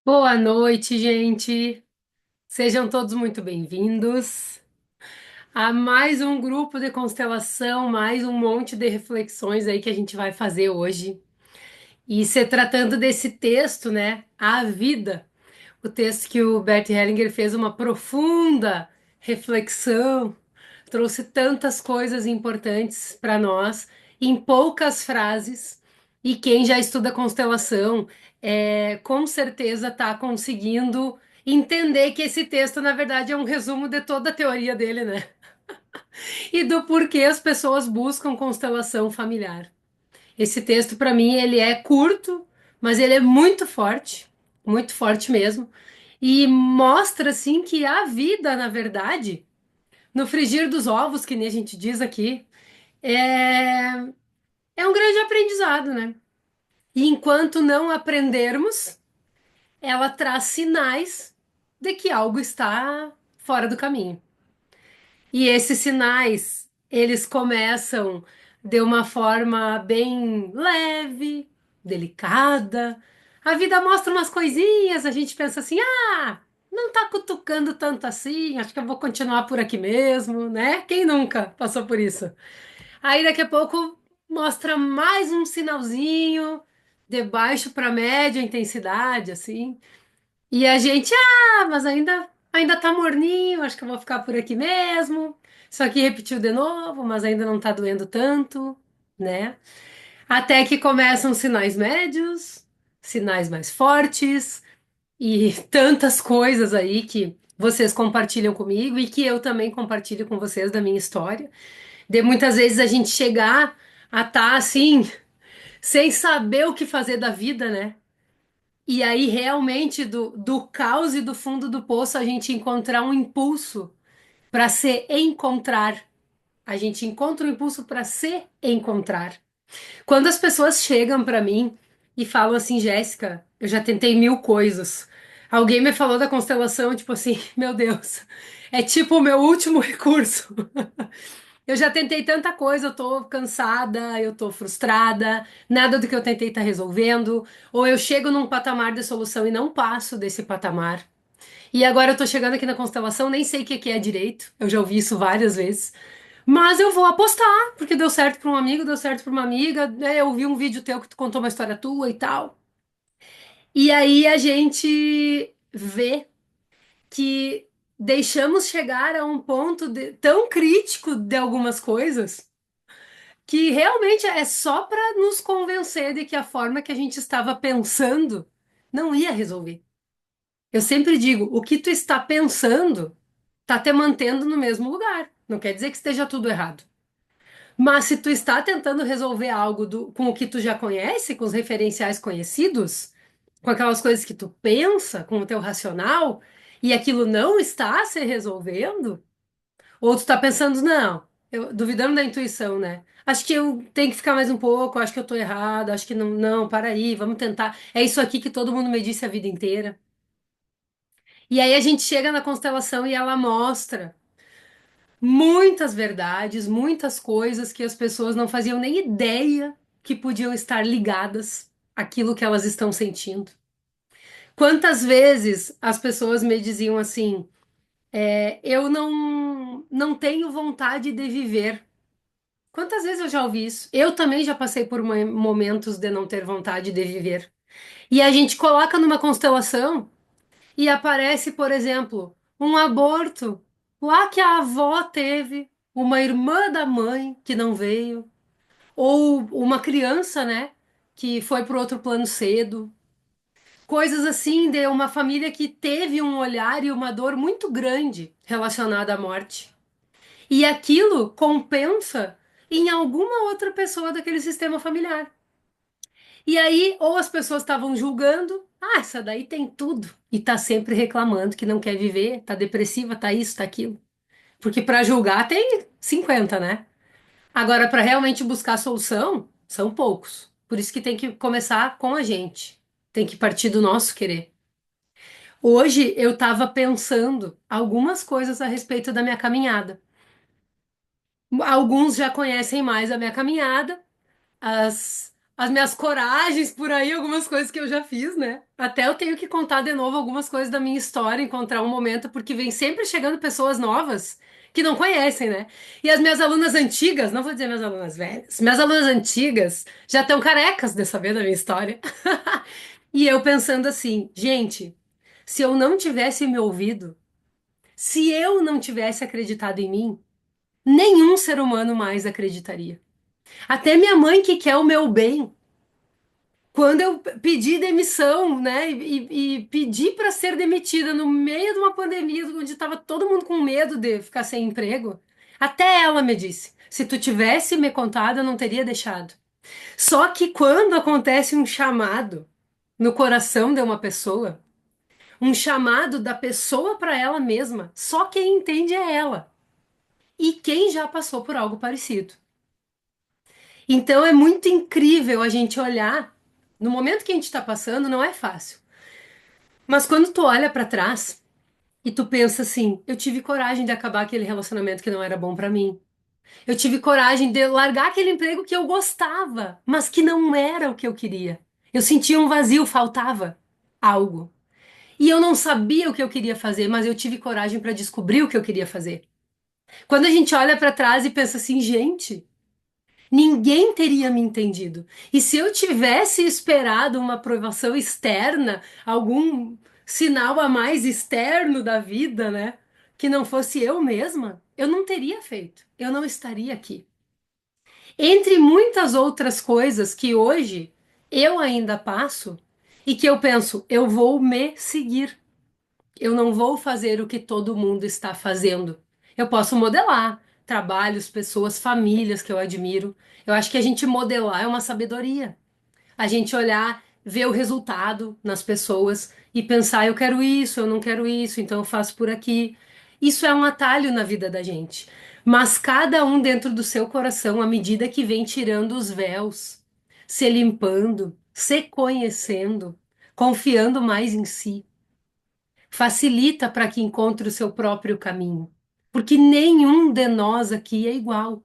Boa noite, gente. Sejam todos muito bem-vindos a mais um grupo de constelação, mais um monte de reflexões aí que a gente vai fazer hoje. E se tratando desse texto, né, A Vida, o texto que o Bert Hellinger fez uma profunda reflexão, trouxe tantas coisas importantes para nós em poucas frases. E quem já estuda constelação, com certeza está conseguindo entender que esse texto, na verdade, é um resumo de toda a teoria dele, né? E do porquê as pessoas buscam constelação familiar. Esse texto, para mim, ele é curto, mas ele é muito forte mesmo, e mostra assim que a vida, na verdade, no frigir dos ovos, que nem a gente diz aqui, é, é um grande aprendizado, né? E enquanto não aprendermos, ela traz sinais de que algo está fora do caminho. E esses sinais, eles começam de uma forma bem leve, delicada. A vida mostra umas coisinhas, a gente pensa assim: ah, não tá cutucando tanto assim, acho que eu vou continuar por aqui mesmo, né? Quem nunca passou por isso? Aí daqui a pouco mostra mais um sinalzinho de baixo para média intensidade, assim. E a gente, mas ainda tá morninho, acho que eu vou ficar por aqui mesmo. Só que repetiu de novo, mas ainda não tá doendo tanto, né? Até que começam sinais médios, sinais mais fortes e tantas coisas aí que vocês compartilham comigo e que eu também compartilho com vocês da minha história. De muitas vezes a gente chegar a estar assim, sem saber o que fazer da vida, né? E aí, realmente, do caos e do fundo do poço, a gente encontrar um impulso para se encontrar. A gente encontra um impulso para se encontrar. Quando as pessoas chegam para mim e falam assim, Jéssica, eu já tentei mil coisas. Alguém me falou da constelação, tipo assim, meu Deus, é tipo o meu último recurso. Eu já tentei tanta coisa, eu tô cansada, eu tô frustrada, nada do que eu tentei tá resolvendo, ou eu chego num patamar de solução e não passo desse patamar. E agora eu tô chegando aqui na constelação, nem sei o que que é direito, eu já ouvi isso várias vezes, mas eu vou apostar, porque deu certo para um amigo, deu certo para uma amiga, né? Eu vi um vídeo teu que tu contou uma história tua e tal. E aí a gente vê que deixamos chegar a um ponto tão crítico de algumas coisas que realmente é só para nos convencer de que a forma que a gente estava pensando não ia resolver. Eu sempre digo, o que tu está pensando está te mantendo no mesmo lugar. Não quer dizer que esteja tudo errado. Mas se tu está tentando resolver algo com o que tu já conhece, com os referenciais conhecidos, com aquelas coisas que tu pensa, com o teu racional, e aquilo não está se resolvendo, ou tu tá pensando, não, duvidando da intuição, né? Acho que eu tenho que ficar mais um pouco, acho que eu tô errada, acho que não, não, para aí, vamos tentar. É isso aqui que todo mundo me disse a vida inteira. E aí a gente chega na constelação e ela mostra muitas verdades, muitas coisas que as pessoas não faziam nem ideia que podiam estar ligadas àquilo que elas estão sentindo. Quantas vezes as pessoas me diziam assim, eu não tenho vontade de viver. Quantas vezes eu já ouvi isso? Eu também já passei por momentos de não ter vontade de viver. E a gente coloca numa constelação e aparece, por exemplo, um aborto lá que a avó teve, uma irmã da mãe que não veio, ou uma criança, né, que foi para outro plano cedo. Coisas assim de uma família que teve um olhar e uma dor muito grande relacionada à morte. E aquilo compensa em alguma outra pessoa daquele sistema familiar. E aí, ou as pessoas estavam julgando, essa daí tem tudo, e tá sempre reclamando que não quer viver, tá depressiva, tá isso, tá aquilo. Porque para julgar tem 50, né? Agora, para realmente buscar solução, são poucos. Por isso que tem que começar com a gente. Tem que partir do nosso querer. Hoje eu estava pensando algumas coisas a respeito da minha caminhada. Alguns já conhecem mais a minha caminhada, as as minhas coragens por aí, algumas coisas que eu já fiz, né? Até eu tenho que contar de novo algumas coisas da minha história, encontrar um momento, porque vem sempre chegando pessoas novas que não conhecem, né? E as minhas alunas antigas, não vou dizer minhas alunas velhas, minhas alunas antigas já estão carecas de saber da minha história. E eu pensando assim, gente, se eu não tivesse me ouvido, se eu não tivesse acreditado em mim, nenhum ser humano mais acreditaria. Até minha mãe que quer o meu bem. Quando eu pedi demissão, né, e pedi para ser demitida no meio de uma pandemia, onde estava todo mundo com medo de ficar sem emprego, até ela me disse: se tu tivesse me contado, eu não teria deixado. Só que quando acontece um chamado no coração de uma pessoa, um chamado da pessoa para ela mesma, só quem entende é ela. E quem já passou por algo parecido. Então é muito incrível a gente olhar. No momento que a gente está passando, não é fácil. Mas quando tu olha pra trás e tu pensa assim, eu tive coragem de acabar aquele relacionamento que não era bom pra mim. Eu tive coragem de largar aquele emprego que eu gostava, mas que não era o que eu queria. Eu sentia um vazio, faltava algo. E eu não sabia o que eu queria fazer, mas eu tive coragem pra descobrir o que eu queria fazer. Quando a gente olha pra trás e pensa assim, gente, ninguém teria me entendido. E se eu tivesse esperado uma aprovação externa, algum sinal a mais externo da vida, né? Que não fosse eu mesma, eu não teria feito. Eu não estaria aqui. Entre muitas outras coisas que hoje eu ainda passo e que eu penso, eu vou me seguir. Eu não vou fazer o que todo mundo está fazendo. Eu posso modelar trabalhos, pessoas, famílias que eu admiro. Eu acho que a gente modelar é uma sabedoria. A gente olhar, ver o resultado nas pessoas e pensar, eu quero isso, eu não quero isso, então eu faço por aqui. Isso é um atalho na vida da gente. Mas cada um dentro do seu coração, à medida que vem tirando os véus, se limpando, se conhecendo, confiando mais em si, facilita para que encontre o seu próprio caminho. Porque nenhum de nós aqui é igual.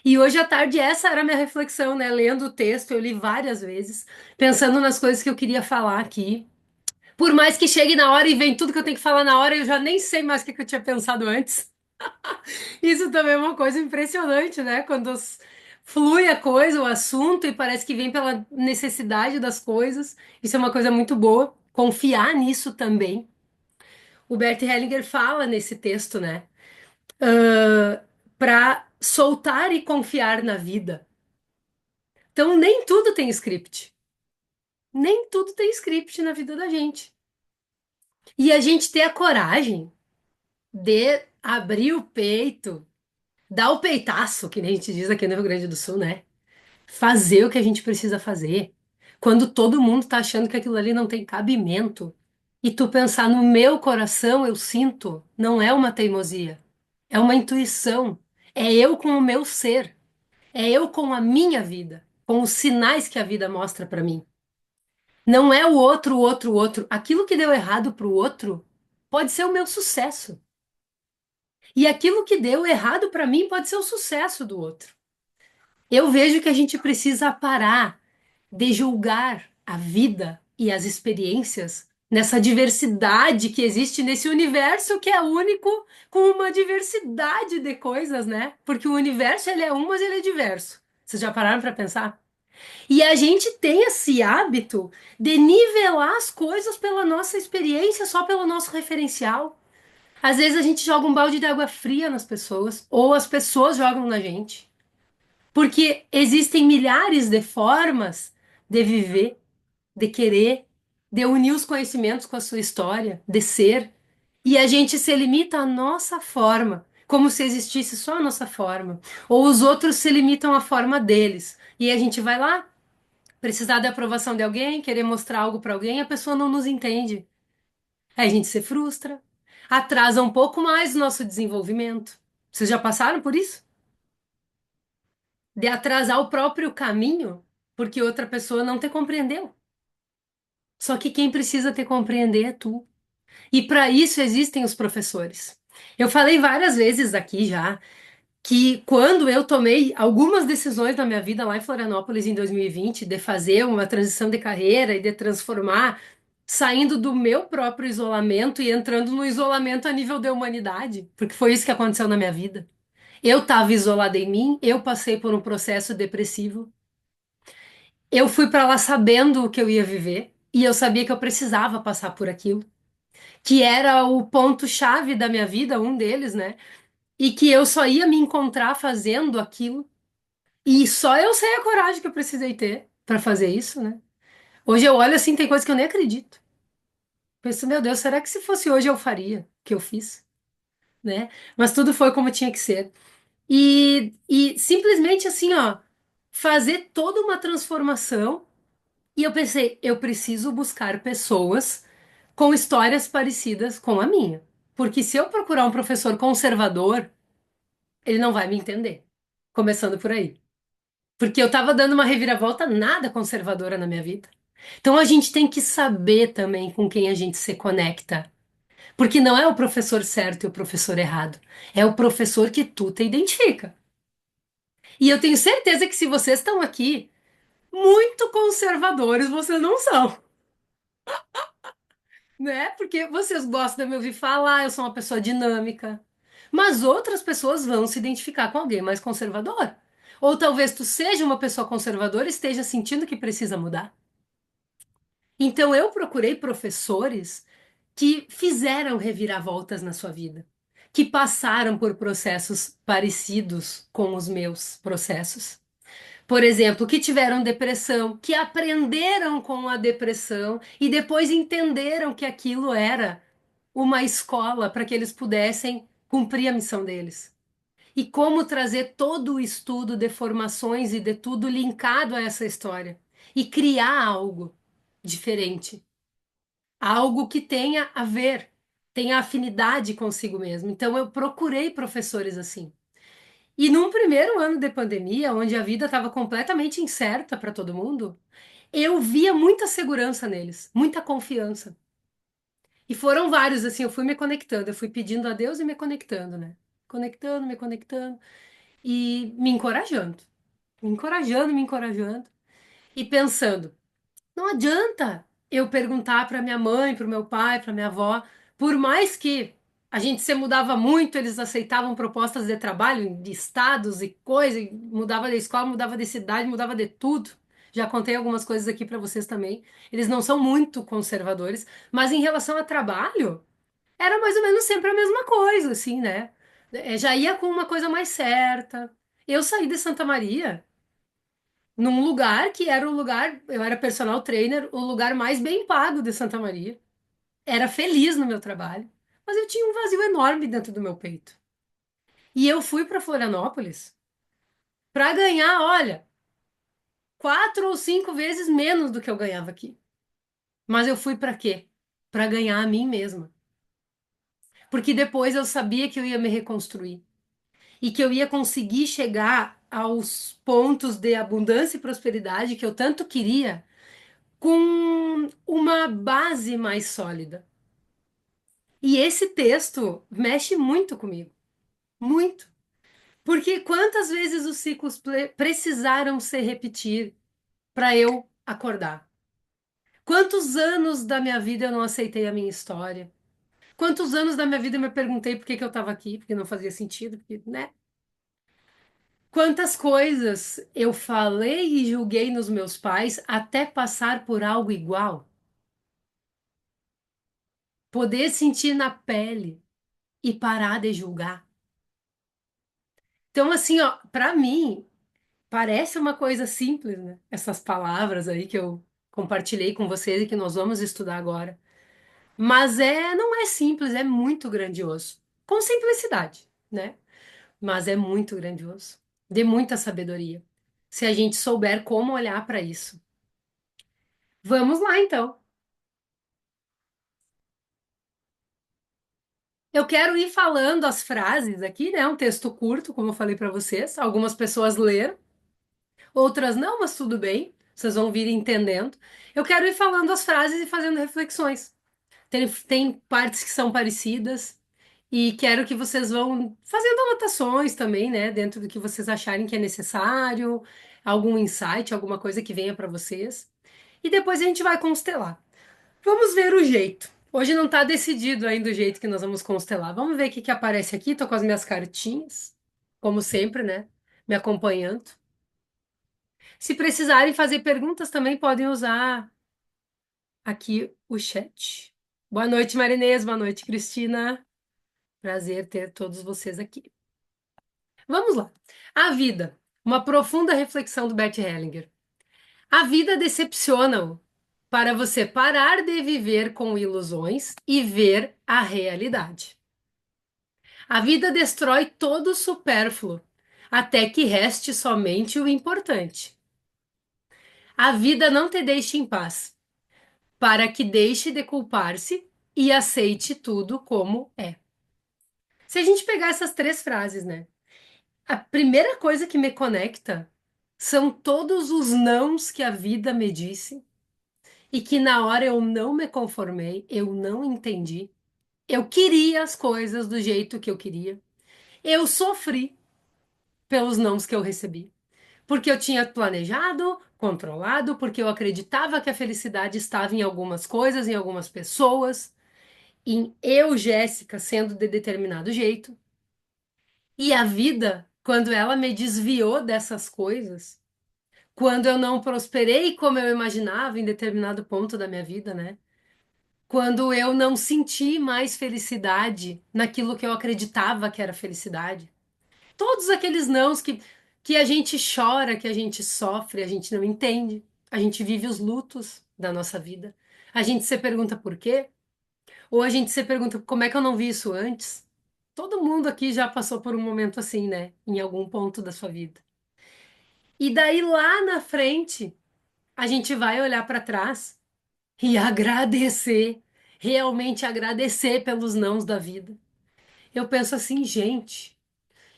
E hoje à tarde essa era a minha reflexão, né? Lendo o texto, eu li várias vezes, pensando nas coisas que eu queria falar aqui. Por mais que chegue na hora e vem tudo que eu tenho que falar na hora, eu já nem sei mais o que que eu tinha pensado antes. Isso também é uma coisa impressionante, né? Quando flui a coisa, o assunto, e parece que vem pela necessidade das coisas. Isso é uma coisa muito boa. Confiar nisso também. O Bert Hellinger fala nesse texto, né? Para soltar e confiar na vida. Então, nem tudo tem script. Nem tudo tem script na vida da gente. E a gente ter a coragem de abrir o peito, dar o peitaço, que nem a gente diz aqui no Rio Grande do Sul, né? Fazer o que a gente precisa fazer. Quando todo mundo tá achando que aquilo ali não tem cabimento. E tu pensar no meu coração, eu sinto, não é uma teimosia. É uma intuição. É eu com o meu ser. É eu com a minha vida, com os sinais que a vida mostra pra mim. Não é o outro, o outro, o outro. Aquilo que deu errado pro outro pode ser o meu sucesso. E aquilo que deu errado pra mim pode ser o sucesso do outro. Eu vejo que a gente precisa parar de julgar a vida e as experiências nessa diversidade que existe nesse universo que é único, com uma diversidade de coisas, né? Porque o universo ele é um, mas ele é diverso. Vocês já pararam para pensar? E a gente tem esse hábito de nivelar as coisas pela nossa experiência, só pelo nosso referencial. Às vezes a gente joga um balde de água fria nas pessoas, ou as pessoas jogam na gente. Porque existem milhares de formas de viver, de querer, de unir os conhecimentos com a sua história, de ser. E a gente se limita à nossa forma, como se existisse só a nossa forma. Ou os outros se limitam à forma deles. E a gente vai lá, precisar da aprovação de alguém, querer mostrar algo para alguém, a pessoa não nos entende. Aí a gente se frustra, atrasa um pouco mais o nosso desenvolvimento. Vocês já passaram por isso? De atrasar o próprio caminho porque outra pessoa não te compreendeu. Só que quem precisa te compreender é tu. E para isso existem os professores. Eu falei várias vezes aqui já. que quando eu tomei algumas decisões na minha vida lá em Florianópolis em 2020, de fazer uma transição de carreira e de transformar, saindo do meu próprio isolamento e entrando no isolamento a nível da humanidade, porque foi isso que aconteceu na minha vida. Eu estava isolada em mim, eu passei por um processo depressivo. Eu fui para lá sabendo o que eu ia viver e eu sabia que eu precisava passar por aquilo, que era o ponto-chave da minha vida, um deles, né? E que eu só ia me encontrar fazendo aquilo. E só eu sei a coragem que eu precisei ter para fazer isso, né? Hoje eu olho assim, tem coisas que eu nem acredito. Penso, meu Deus, será que se fosse hoje eu faria o que eu fiz, né? Mas tudo foi como tinha que ser. E simplesmente assim, ó, fazer toda uma transformação. E eu pensei, eu preciso buscar pessoas com histórias parecidas com a minha. Porque se eu procurar um professor conservador, ele não vai me entender. Começando por aí. Porque eu tava dando uma reviravolta nada conservadora na minha vida. Então a gente tem que saber também com quem a gente se conecta. Porque não é o professor certo e o professor errado. É o professor que tu te identifica. E eu tenho certeza que se vocês estão aqui, muito conservadores vocês não são. Né? Porque vocês gostam de me ouvir falar, eu sou uma pessoa dinâmica. Mas outras pessoas vão se identificar com alguém mais conservador. Ou talvez tu seja uma pessoa conservadora e esteja sentindo que precisa mudar. Então eu procurei professores que fizeram reviravoltas na sua vida, que passaram por processos parecidos com os meus processos. Por exemplo, que tiveram depressão, que aprenderam com a depressão e depois entenderam que aquilo era uma escola para que eles pudessem cumprir a missão deles. E como trazer todo o estudo de formações e de tudo linkado a essa história e criar algo diferente, algo que tenha a ver, tenha afinidade consigo mesmo. Então eu procurei professores assim. E num primeiro ano de pandemia, onde a vida estava completamente incerta para todo mundo, eu via muita segurança neles, muita confiança. E foram vários, assim, eu fui me conectando, eu fui pedindo a Deus e me conectando, né? Conectando, me conectando e me encorajando, me encorajando e pensando. Não adianta eu perguntar para minha mãe, para o meu pai, para minha avó, por mais que a gente se mudava muito, eles aceitavam propostas de trabalho de estados e coisa, e mudava de escola, mudava de cidade, mudava de tudo. Já contei algumas coisas aqui para vocês também. Eles não são muito conservadores, mas em relação a trabalho, era mais ou menos sempre a mesma coisa, assim, né? Já ia com uma coisa mais certa. Eu saí de Santa Maria num lugar que era o lugar, eu era personal trainer, o lugar mais bem pago de Santa Maria. Era feliz no meu trabalho, mas eu tinha um vazio enorme dentro do meu peito. E eu fui para Florianópolis para ganhar, olha, 4 ou 5 vezes menos do que eu ganhava aqui. Mas eu fui para quê? Para ganhar a mim mesma. Porque depois eu sabia que eu ia me reconstruir e que eu ia conseguir chegar aos pontos de abundância e prosperidade que eu tanto queria com uma base mais sólida. E esse texto mexe muito comigo, muito. Porque quantas vezes os ciclos precisaram se repetir para eu acordar? Quantos anos da minha vida eu não aceitei a minha história? Quantos anos da minha vida eu me perguntei por que que eu estava aqui, porque não fazia sentido, porque, né? Quantas coisas eu falei e julguei nos meus pais até passar por algo igual? Poder sentir na pele e parar de julgar. Então, assim, ó, para mim, parece uma coisa simples, né? Essas palavras aí que eu compartilhei com vocês e que nós vamos estudar agora. Mas não é simples, é muito grandioso. Com simplicidade, né? Mas é muito grandioso. De muita sabedoria. Se a gente souber como olhar para isso. Vamos lá, então. Eu quero ir falando as frases aqui, né? Um texto curto, como eu falei para vocês. Algumas pessoas leram, outras não, mas tudo bem. Vocês vão vir entendendo. Eu quero ir falando as frases e fazendo reflexões. Tem partes que são parecidas E quero que vocês vão fazendo anotações também, né, dentro do que vocês acharem que é necessário, algum insight, alguma coisa que venha para vocês. E depois a gente vai constelar. Vamos ver o jeito. Hoje não está decidido ainda o jeito que nós vamos constelar. Vamos ver o que que aparece aqui. Tô com as minhas cartinhas, como sempre, né, me acompanhando. Se precisarem fazer perguntas também podem usar aqui o chat. Boa noite, Marinês. Boa noite, Cristina. Prazer ter todos vocês aqui. Vamos lá. A vida. Uma profunda reflexão do Bert Hellinger. A vida decepciona-o para você parar de viver com ilusões e ver a realidade. A vida destrói todo o supérfluo, até que reste somente o importante. A vida não te deixa em paz, para que deixe de culpar-se e aceite tudo como é. Se a gente pegar essas três frases, né? A primeira coisa que me conecta são todos os nãos que a vida me disse e que na hora eu não me conformei, eu não entendi. Eu queria as coisas do jeito que eu queria. Eu sofri pelos nãos que eu recebi. Porque eu tinha planejado, controlado, porque eu acreditava que a felicidade estava em algumas coisas, em algumas pessoas, em eu, Jéssica, sendo de determinado jeito. E a vida, quando ela me desviou dessas coisas, quando eu não prosperei como eu imaginava em determinado ponto da minha vida, né? Quando eu não senti mais felicidade naquilo que eu acreditava que era felicidade. Todos aqueles nãos que a gente chora, que a gente sofre, a gente não entende. A gente vive os lutos da nossa vida. A gente se pergunta por quê? Ou a gente se pergunta como é que eu não vi isso antes? Todo mundo aqui já passou por um momento assim, né? Em algum ponto da sua vida. E daí lá na frente, a gente vai olhar para trás e agradecer, realmente agradecer pelos nãos da vida. Eu penso assim, gente,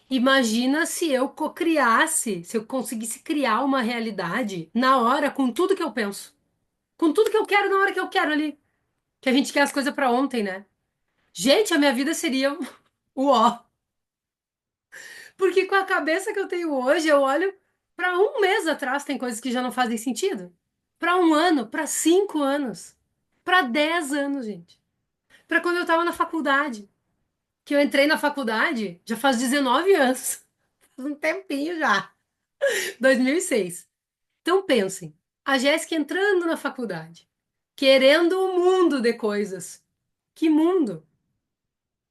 imagina se eu cocriasse, se eu conseguisse criar uma realidade na hora, com tudo que eu penso, com tudo que eu quero na hora que eu quero ali. Que a gente quer as coisas para ontem, né? Gente, a minha vida seria o ó. Porque com a cabeça que eu tenho hoje, eu olho para um mês atrás, tem coisas que já não fazem sentido. Para um ano, para 5 anos, para 10 anos, gente. Para quando eu estava na faculdade. Que eu entrei na faculdade já faz 19 anos. Faz um tempinho já. 2006. Então pensem, a Jéssica entrando na faculdade, querendo um mundo de coisas. Que mundo?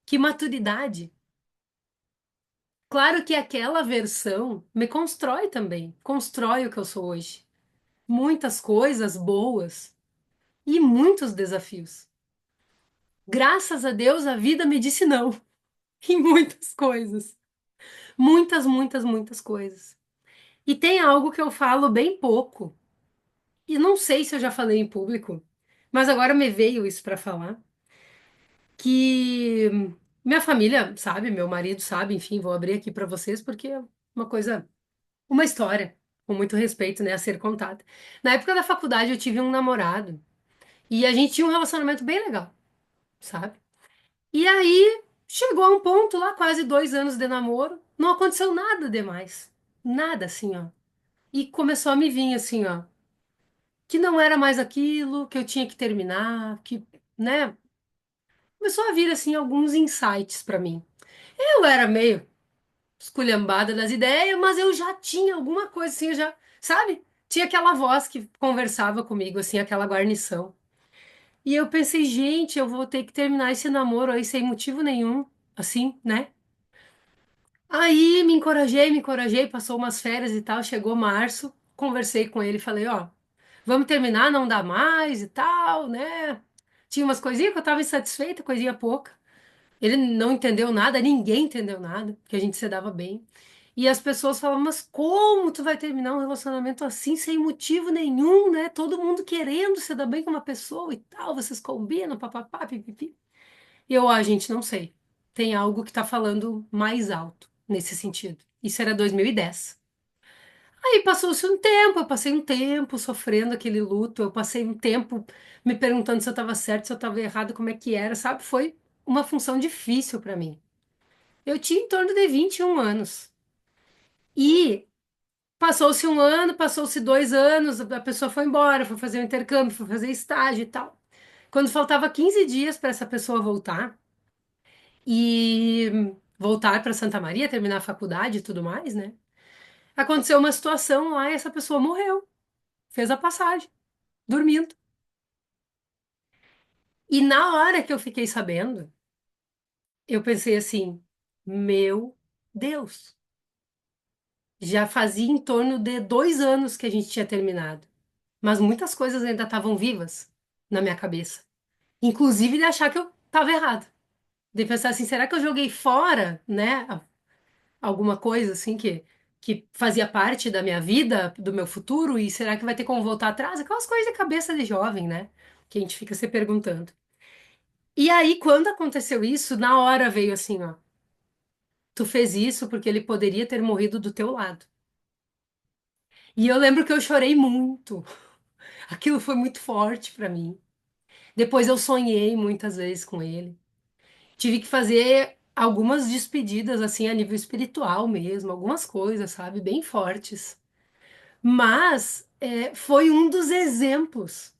Que maturidade? Claro que aquela versão me constrói também, constrói o que eu sou hoje. Muitas coisas boas e muitos desafios. Graças a Deus a vida me disse não em muitas coisas. Muitas, muitas, muitas coisas. E tem algo que eu falo bem pouco, e não sei se eu já falei em público, mas agora me veio isso para falar, que minha família sabe, meu marido sabe, enfim, vou abrir aqui para vocês porque é uma coisa, uma história com muito respeito, né, a ser contada. Na época da faculdade eu tive um namorado e a gente tinha um relacionamento bem legal, sabe? E aí chegou a um ponto lá, quase 2 anos de namoro, não aconteceu nada demais, nada assim, ó. E começou a me vir assim, ó, que não era mais aquilo, que eu tinha que terminar, que, né? Começou a vir assim alguns insights para mim. Eu era meio esculhambada das ideias, mas eu já tinha alguma coisa assim, eu já, sabe? Tinha aquela voz que conversava comigo, assim, aquela guarnição. E eu pensei, gente, eu vou ter que terminar esse namoro aí sem motivo nenhum, assim, né? Aí me encorajei, passou umas férias e tal, chegou março, conversei com ele, falei, ó, vamos terminar, não dá mais e tal, né? Tinha umas coisinhas que eu tava insatisfeita, coisinha pouca. Ele não entendeu nada, ninguém entendeu nada, porque a gente se dava bem. E as pessoas falavam, mas como tu vai terminar um relacionamento assim, sem motivo nenhum, né? Todo mundo querendo se dar bem com uma pessoa e tal, vocês combinam, papapá, pipipi. E eu, a gente, não sei. Tem algo que tá falando mais alto nesse sentido. Isso era 2010. Aí passou-se um tempo, eu passei um tempo sofrendo aquele luto, eu passei um tempo me perguntando se eu estava certo, se eu estava errado, como é que era, sabe? Foi uma função difícil para mim. Eu tinha em torno de 21 anos. E passou-se um ano, passou-se 2 anos, a pessoa foi embora, foi fazer o intercâmbio, foi fazer estágio e tal. Quando faltava 15 dias para essa pessoa voltar e voltar para Santa Maria, terminar a faculdade e tudo mais, né? Aconteceu uma situação lá e essa pessoa morreu, fez a passagem, dormindo. E na hora que eu fiquei sabendo, eu pensei assim: meu Deus, já fazia em torno de 2 anos que a gente tinha terminado, mas muitas coisas ainda estavam vivas na minha cabeça, inclusive de achar que eu estava errado, de pensar assim: será que eu joguei fora, né, alguma coisa assim que fazia parte da minha vida, do meu futuro, e será que vai ter como voltar atrás? Aquelas coisas de cabeça de jovem, né, que a gente fica se perguntando. E aí, quando aconteceu isso, na hora veio assim, ó: tu fez isso porque ele poderia ter morrido do teu lado. E eu lembro que eu chorei muito. Aquilo foi muito forte pra mim. Depois eu sonhei muitas vezes com ele. Tive que fazer algumas despedidas assim a nível espiritual mesmo, algumas coisas, sabe, bem fortes. Mas foi um dos exemplos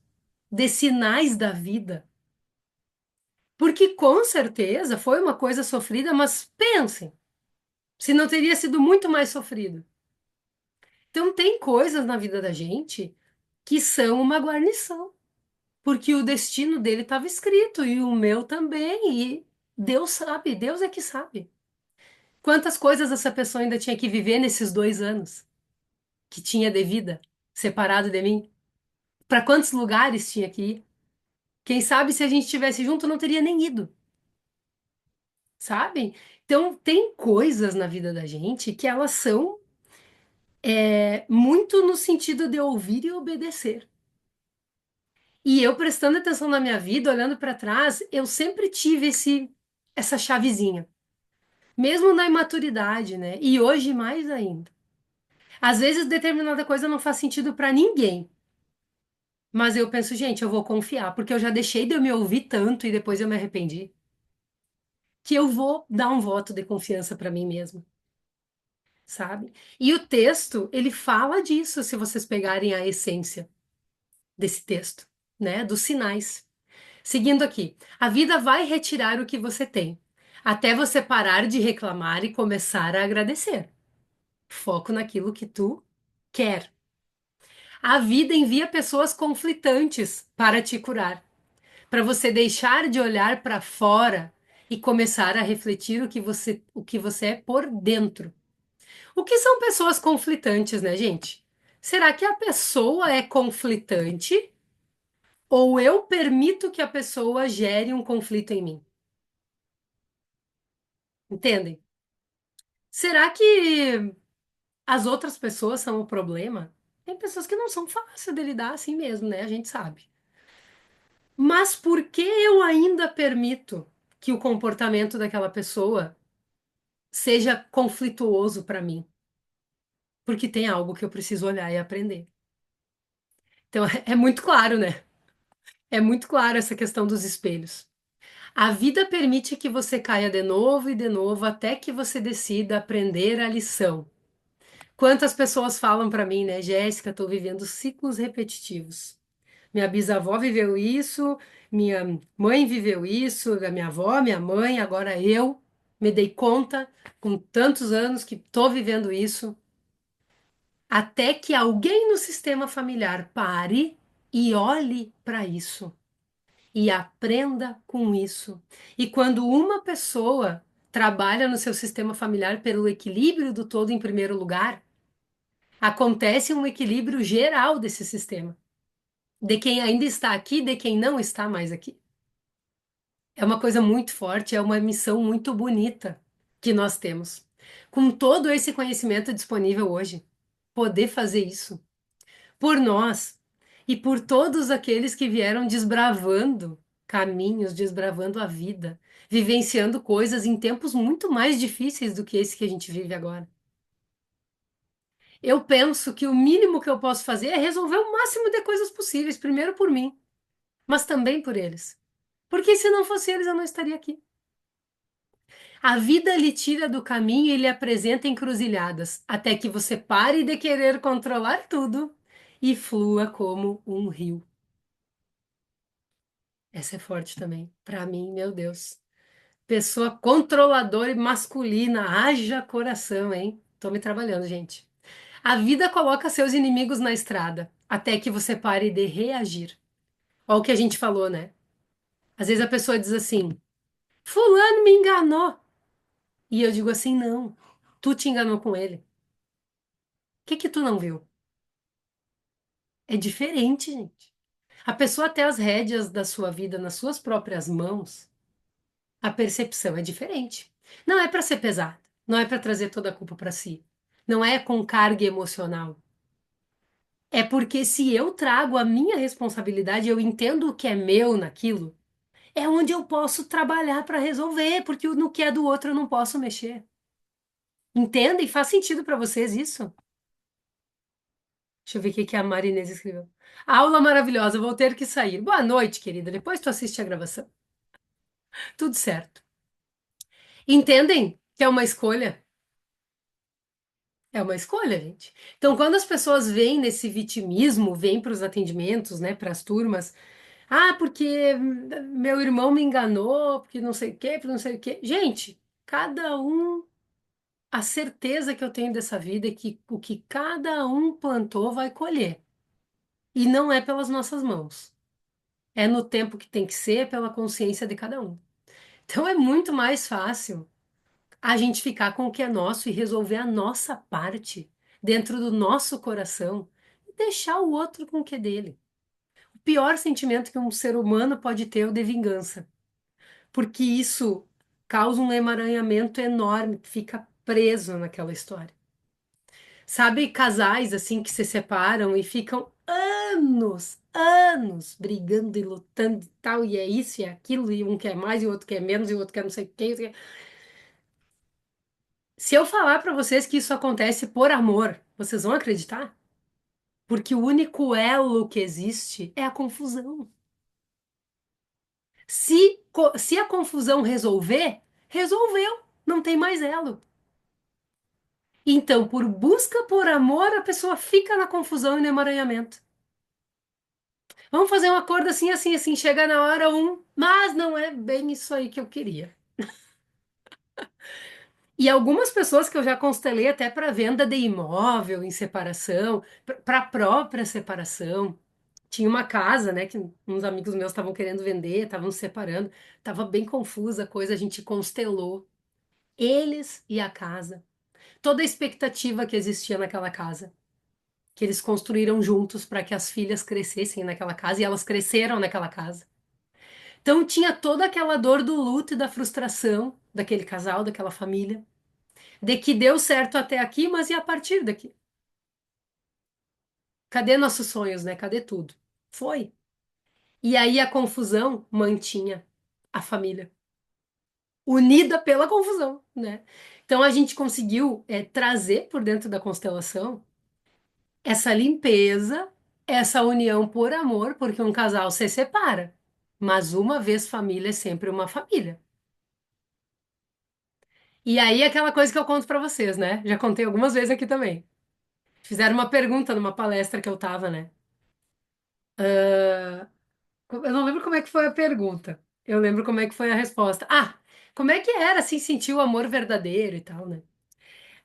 de sinais da vida. Porque com certeza foi uma coisa sofrida, mas pensem, se não teria sido muito mais sofrido. Então, tem coisas na vida da gente que são uma guarnição, porque o destino dele estava escrito e o meu também, e Deus sabe, Deus é que sabe. Quantas coisas essa pessoa ainda tinha que viver nesses 2 anos que tinha de vida, separado de mim? Para quantos lugares tinha que ir? Quem sabe se a gente estivesse junto, não teria nem ido, sabe? Então, tem coisas na vida da gente que elas são muito no sentido de ouvir e obedecer. E eu prestando atenção na minha vida, olhando para trás, eu sempre tive essa chavezinha, mesmo na imaturidade, né? E hoje mais ainda. Às vezes determinada coisa não faz sentido para ninguém, mas eu penso, gente, eu vou confiar, porque eu já deixei de eu me ouvir tanto e depois eu me arrependi, que eu vou dar um voto de confiança para mim mesma, sabe? E o texto, ele fala disso, se vocês pegarem a essência desse texto, né? Dos sinais. Seguindo aqui, a vida vai retirar o que você tem, até você parar de reclamar e começar a agradecer. Foco naquilo que tu quer. A vida envia pessoas conflitantes para te curar, para você deixar de olhar para fora e começar a refletir o que você é por dentro. O que são pessoas conflitantes, né, gente? Será que a pessoa é conflitante ou eu permito que a pessoa gere um conflito em mim? Entendem? Será que as outras pessoas são o problema? Tem pessoas que não são fáceis de lidar assim mesmo, né? A gente sabe. Mas por que eu ainda permito que o comportamento daquela pessoa seja conflituoso para mim? Porque tem algo que eu preciso olhar e aprender. Então é muito claro, né? É muito claro essa questão dos espelhos. A vida permite que você caia de novo e de novo até que você decida aprender a lição. Quantas pessoas falam para mim, né, Jéssica, estou vivendo ciclos repetitivos. Minha bisavó viveu isso, minha mãe viveu isso, a minha avó, minha mãe, agora eu me dei conta com tantos anos que estou vivendo isso, até que alguém no sistema familiar pare e olhe para isso e aprenda com isso. E quando uma pessoa trabalha no seu sistema familiar pelo equilíbrio do todo em primeiro lugar, acontece um equilíbrio geral desse sistema, de quem ainda está aqui, de quem não está mais aqui. É uma coisa muito forte, é uma missão muito bonita que nós temos. Com todo esse conhecimento disponível hoje, poder fazer isso por nós e por todos aqueles que vieram desbravando caminhos, desbravando a vida, vivenciando coisas em tempos muito mais difíceis do que esse que a gente vive agora. Eu penso que o mínimo que eu posso fazer é resolver o máximo de coisas possíveis, primeiro por mim, mas também por eles. Porque se não fosse eles, eu não estaria aqui. A vida lhe tira do caminho e lhe apresenta encruzilhadas, até que você pare de querer controlar tudo e flua como um rio. Essa é forte também. Pra mim, meu Deus. Pessoa controladora e masculina, haja coração, hein? Tô me trabalhando, gente. A vida coloca seus inimigos na estrada, até que você pare de reagir. Olha o que a gente falou, né? Às vezes a pessoa diz assim: Fulano me enganou. E eu digo assim: não, tu te enganou com ele. O que que tu não viu? É diferente, gente. A pessoa ter as rédeas da sua vida nas suas próprias mãos, a percepção é diferente. Não é para ser pesado, não é para trazer toda a culpa para si. Não é com carga emocional. É porque se eu trago a minha responsabilidade, eu entendo o que é meu naquilo, é onde eu posso trabalhar para resolver, porque no que é do outro eu não posso mexer. Entendem? Faz sentido para vocês isso? Deixa eu ver o que que a Marinês escreveu. Aula maravilhosa, vou ter que sair. Boa noite, querida. Depois tu assiste a gravação. Tudo certo. Entendem que é uma escolha? É uma escolha, gente. Então, quando as pessoas vêm nesse vitimismo, vêm para os atendimentos, né, para as turmas, ah, porque meu irmão me enganou, porque não sei o quê, porque não sei o quê. Gente, cada um, a certeza que eu tenho dessa vida é que o que cada um plantou vai colher. E não é pelas nossas mãos. É no tempo que tem que ser, pela consciência de cada um. Então é muito mais fácil a gente ficar com o que é nosso e resolver a nossa parte dentro do nosso coração e deixar o outro com o que é dele. O pior sentimento que um ser humano pode ter é o de vingança, porque isso causa um emaranhamento enorme, fica preso naquela história. Sabe, casais assim que se separam e ficam anos brigando e lutando e tal, e é isso e é aquilo, e um quer mais e o outro quer menos e o outro quer não sei o quê. Se eu falar pra vocês que isso acontece por amor, vocês vão acreditar? Porque o único elo que existe é a confusão. Se a confusão resolver, resolveu, não tem mais elo. Então, por busca por amor, a pessoa fica na confusão e no emaranhamento. Vamos fazer um acordo assim, assim, assim. Chega na hora mas não é bem isso aí que eu queria. E algumas pessoas que eu já constelei até para venda de imóvel em separação, para a própria separação. Tinha uma casa, né, que uns amigos meus estavam querendo vender, estavam se separando, estava bem confusa a coisa, a gente constelou eles e a casa, toda a expectativa que existia naquela casa, que eles construíram juntos para que as filhas crescessem naquela casa e elas cresceram naquela casa. Então tinha toda aquela dor do luto e da frustração daquele casal, daquela família, de que deu certo até aqui, mas e a partir daqui? Cadê nossos sonhos, né? Cadê tudo? Foi. E aí a confusão mantinha a família unida pela confusão, né? Então a gente conseguiu trazer por dentro da constelação essa limpeza, essa união por amor, porque um casal se separa, mas uma vez família é sempre uma família. E aí aquela coisa que eu conto pra vocês, né? Já contei algumas vezes aqui também. Fizeram uma pergunta numa palestra que eu tava, né? Eu não lembro como é que foi a pergunta. Eu lembro como é que foi a resposta. Ah, como é que era assim sentir o amor verdadeiro e tal, né?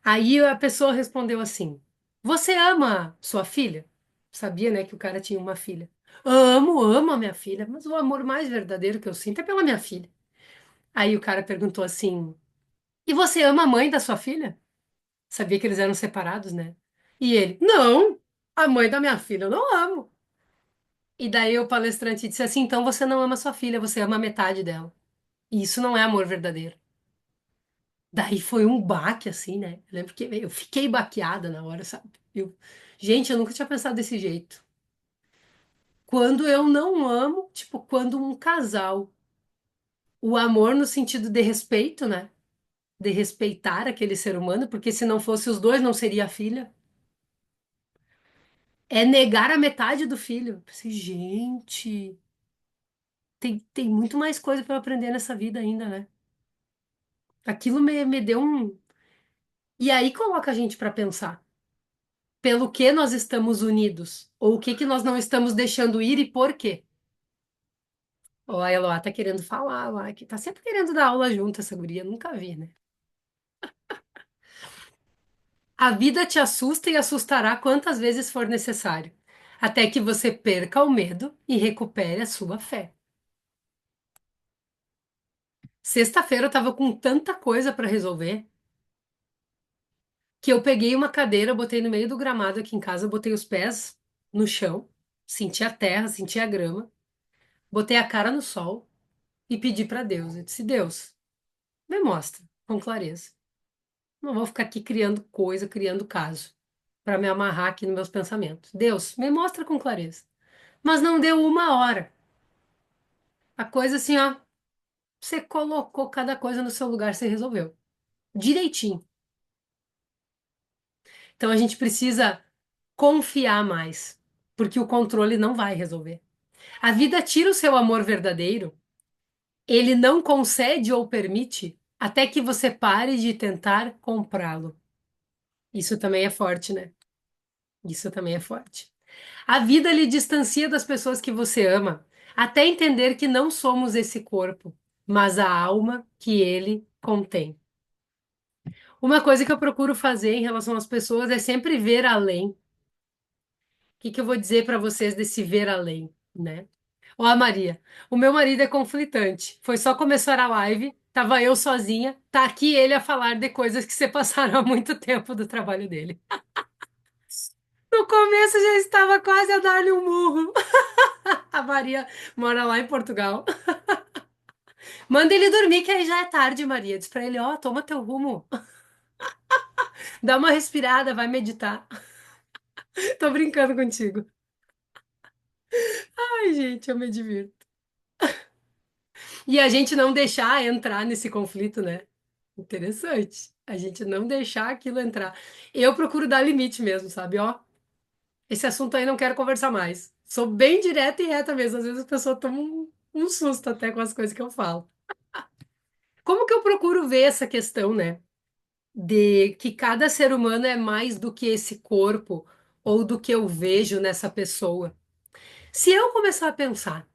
Aí a pessoa respondeu assim: Você ama sua filha? Sabia, né, que o cara tinha uma filha. Amo a minha filha, mas o amor mais verdadeiro que eu sinto é pela minha filha. Aí o cara perguntou assim: E você ama a mãe da sua filha? Sabia que eles eram separados, né? E ele: Não, a mãe da minha filha eu não amo. E daí o palestrante disse assim: Então você não ama sua filha, você ama a metade dela. E isso não é amor verdadeiro. Daí foi um baque, assim, né? Eu lembro que eu fiquei baqueada na hora, sabe? Gente, eu nunca tinha pensado desse jeito. Quando eu não amo, tipo, quando um casal, o amor no sentido de respeito, né? De respeitar aquele ser humano, porque se não fosse os dois, não seria a filha. É negar a metade do filho. Eu pensei, gente, tem muito mais coisa para aprender nessa vida ainda, né? Aquilo me deu um. E aí coloca a gente para pensar. Pelo que nós estamos unidos? Ou o que que nós não estamos deixando ir e por quê? Ó, a Eloá tá querendo falar lá, que tá sempre querendo dar aula junto, essa guria, nunca vi, né? A vida te assusta e assustará quantas vezes for necessário, até que você perca o medo e recupere a sua fé. Sexta-feira eu tava com tanta coisa para resolver que eu peguei uma cadeira, botei no meio do gramado aqui em casa, botei os pés no chão, senti a terra, senti a grama, botei a cara no sol e pedi para Deus. Eu disse: Deus, me mostra com clareza. Não vou ficar aqui criando coisa, criando caso, para me amarrar aqui nos meus pensamentos. Deus, me mostra com clareza. Mas não deu uma hora. A coisa assim, ó, você colocou cada coisa no seu lugar, você resolveu. Direitinho. Então a gente precisa confiar mais, porque o controle não vai resolver. A vida tira o seu amor verdadeiro, ele não concede ou permite até que você pare de tentar comprá-lo. Isso também é forte, né? Isso também é forte. A vida lhe distancia das pessoas que você ama, até entender que não somos esse corpo, mas a alma que ele contém. Uma coisa que eu procuro fazer em relação às pessoas é sempre ver além. O que que eu vou dizer para vocês desse ver além, né? Ó, a Maria, o meu marido é conflitante. Foi só começar a live, tava eu sozinha, tá aqui ele a falar de coisas que se passaram há muito tempo do trabalho dele. No começo já estava quase a dar-lhe um murro. A Maria mora lá em Portugal. Manda ele dormir, que aí já é tarde, Maria. Diz pra ele, ó, toma teu rumo. Dá uma respirada, vai meditar. Tô brincando contigo. Ai, gente, eu me divirto. E a gente não deixar entrar nesse conflito, né? Interessante. A gente não deixar aquilo entrar. Eu procuro dar limite mesmo, sabe? Ó, esse assunto aí não quero conversar mais. Sou bem direta e reta mesmo. Às vezes as pessoas tomam um susto até com as coisas que eu falo. Como que eu procuro ver essa questão, né? De que cada ser humano é mais do que esse corpo ou do que eu vejo nessa pessoa. Se eu começar a pensar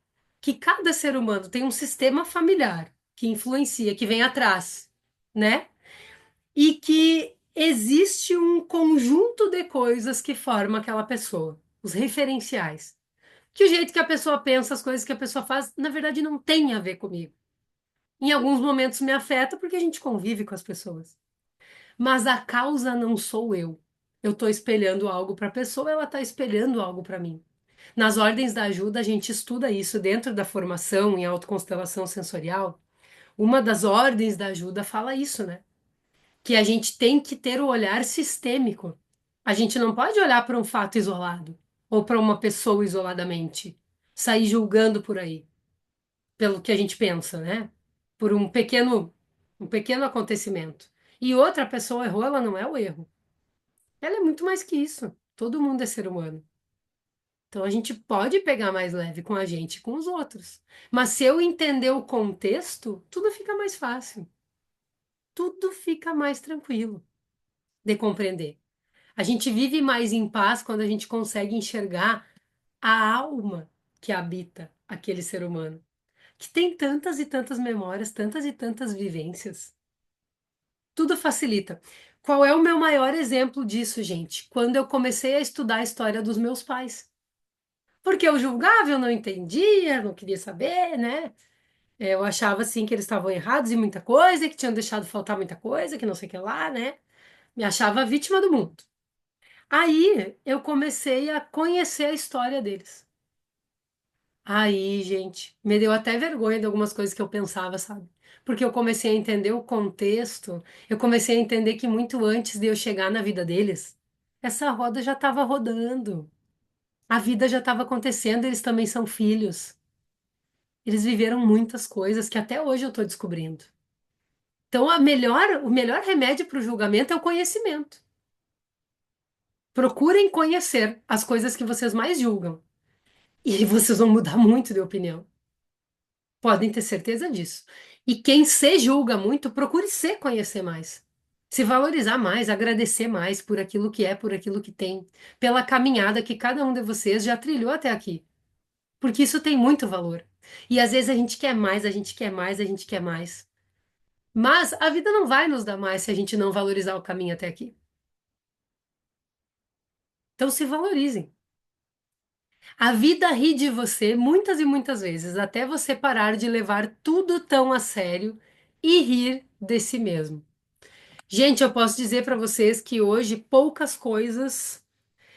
que cada ser humano tem um sistema familiar que influencia, que vem atrás, né? E que existe um conjunto de coisas que forma aquela pessoa, os referenciais. Que o jeito que a pessoa pensa, as coisas que a pessoa faz, na verdade não tem a ver comigo. Em alguns momentos me afeta porque a gente convive com as pessoas. Mas a causa não sou eu. Eu estou espelhando algo para a pessoa, ela está espelhando algo para mim. Nas ordens da ajuda, a gente estuda isso dentro da formação em autoconstelação sensorial. Uma das ordens da ajuda fala isso, né? Que a gente tem que ter o olhar sistêmico. A gente não pode olhar para um fato isolado ou para uma pessoa isoladamente, sair julgando por aí, pelo que a gente pensa, né? Por um pequeno acontecimento. E outra pessoa errou, ela não é o erro. Ela é muito mais que isso. Todo mundo é ser humano. Então a gente pode pegar mais leve com a gente e com os outros. Mas se eu entender o contexto, tudo fica mais fácil. Tudo fica mais tranquilo de compreender. A gente vive mais em paz quando a gente consegue enxergar a alma que habita aquele ser humano, que tem tantas e tantas memórias, tantas e tantas vivências. Tudo facilita. Qual é o meu maior exemplo disso, gente? Quando eu comecei a estudar a história dos meus pais. Porque eu julgava, eu não entendia, não queria saber, né? Eu achava assim que eles estavam errados em muita coisa, que tinham deixado faltar muita coisa, que não sei o que lá, né? Me achava vítima do mundo. Aí eu comecei a conhecer a história deles. Aí, gente, me deu até vergonha de algumas coisas que eu pensava, sabe? Porque eu comecei a entender o contexto, eu comecei a entender que muito antes de eu chegar na vida deles, essa roda já estava rodando. A vida já estava acontecendo, eles também são filhos. Eles viveram muitas coisas que até hoje eu estou descobrindo. Então, o melhor remédio para o julgamento é o conhecimento. Procurem conhecer as coisas que vocês mais julgam. E vocês vão mudar muito de opinião. Podem ter certeza disso. E quem se julga muito, procure se conhecer mais. Se valorizar mais, agradecer mais por aquilo que é, por aquilo que tem, pela caminhada que cada um de vocês já trilhou até aqui. Porque isso tem muito valor. E às vezes a gente quer mais, a gente quer mais, a gente quer mais. Mas a vida não vai nos dar mais se a gente não valorizar o caminho até aqui. Então se valorizem. A vida ri de você muitas e muitas vezes, até você parar de levar tudo tão a sério e rir de si mesmo. Gente, eu posso dizer para vocês que hoje poucas coisas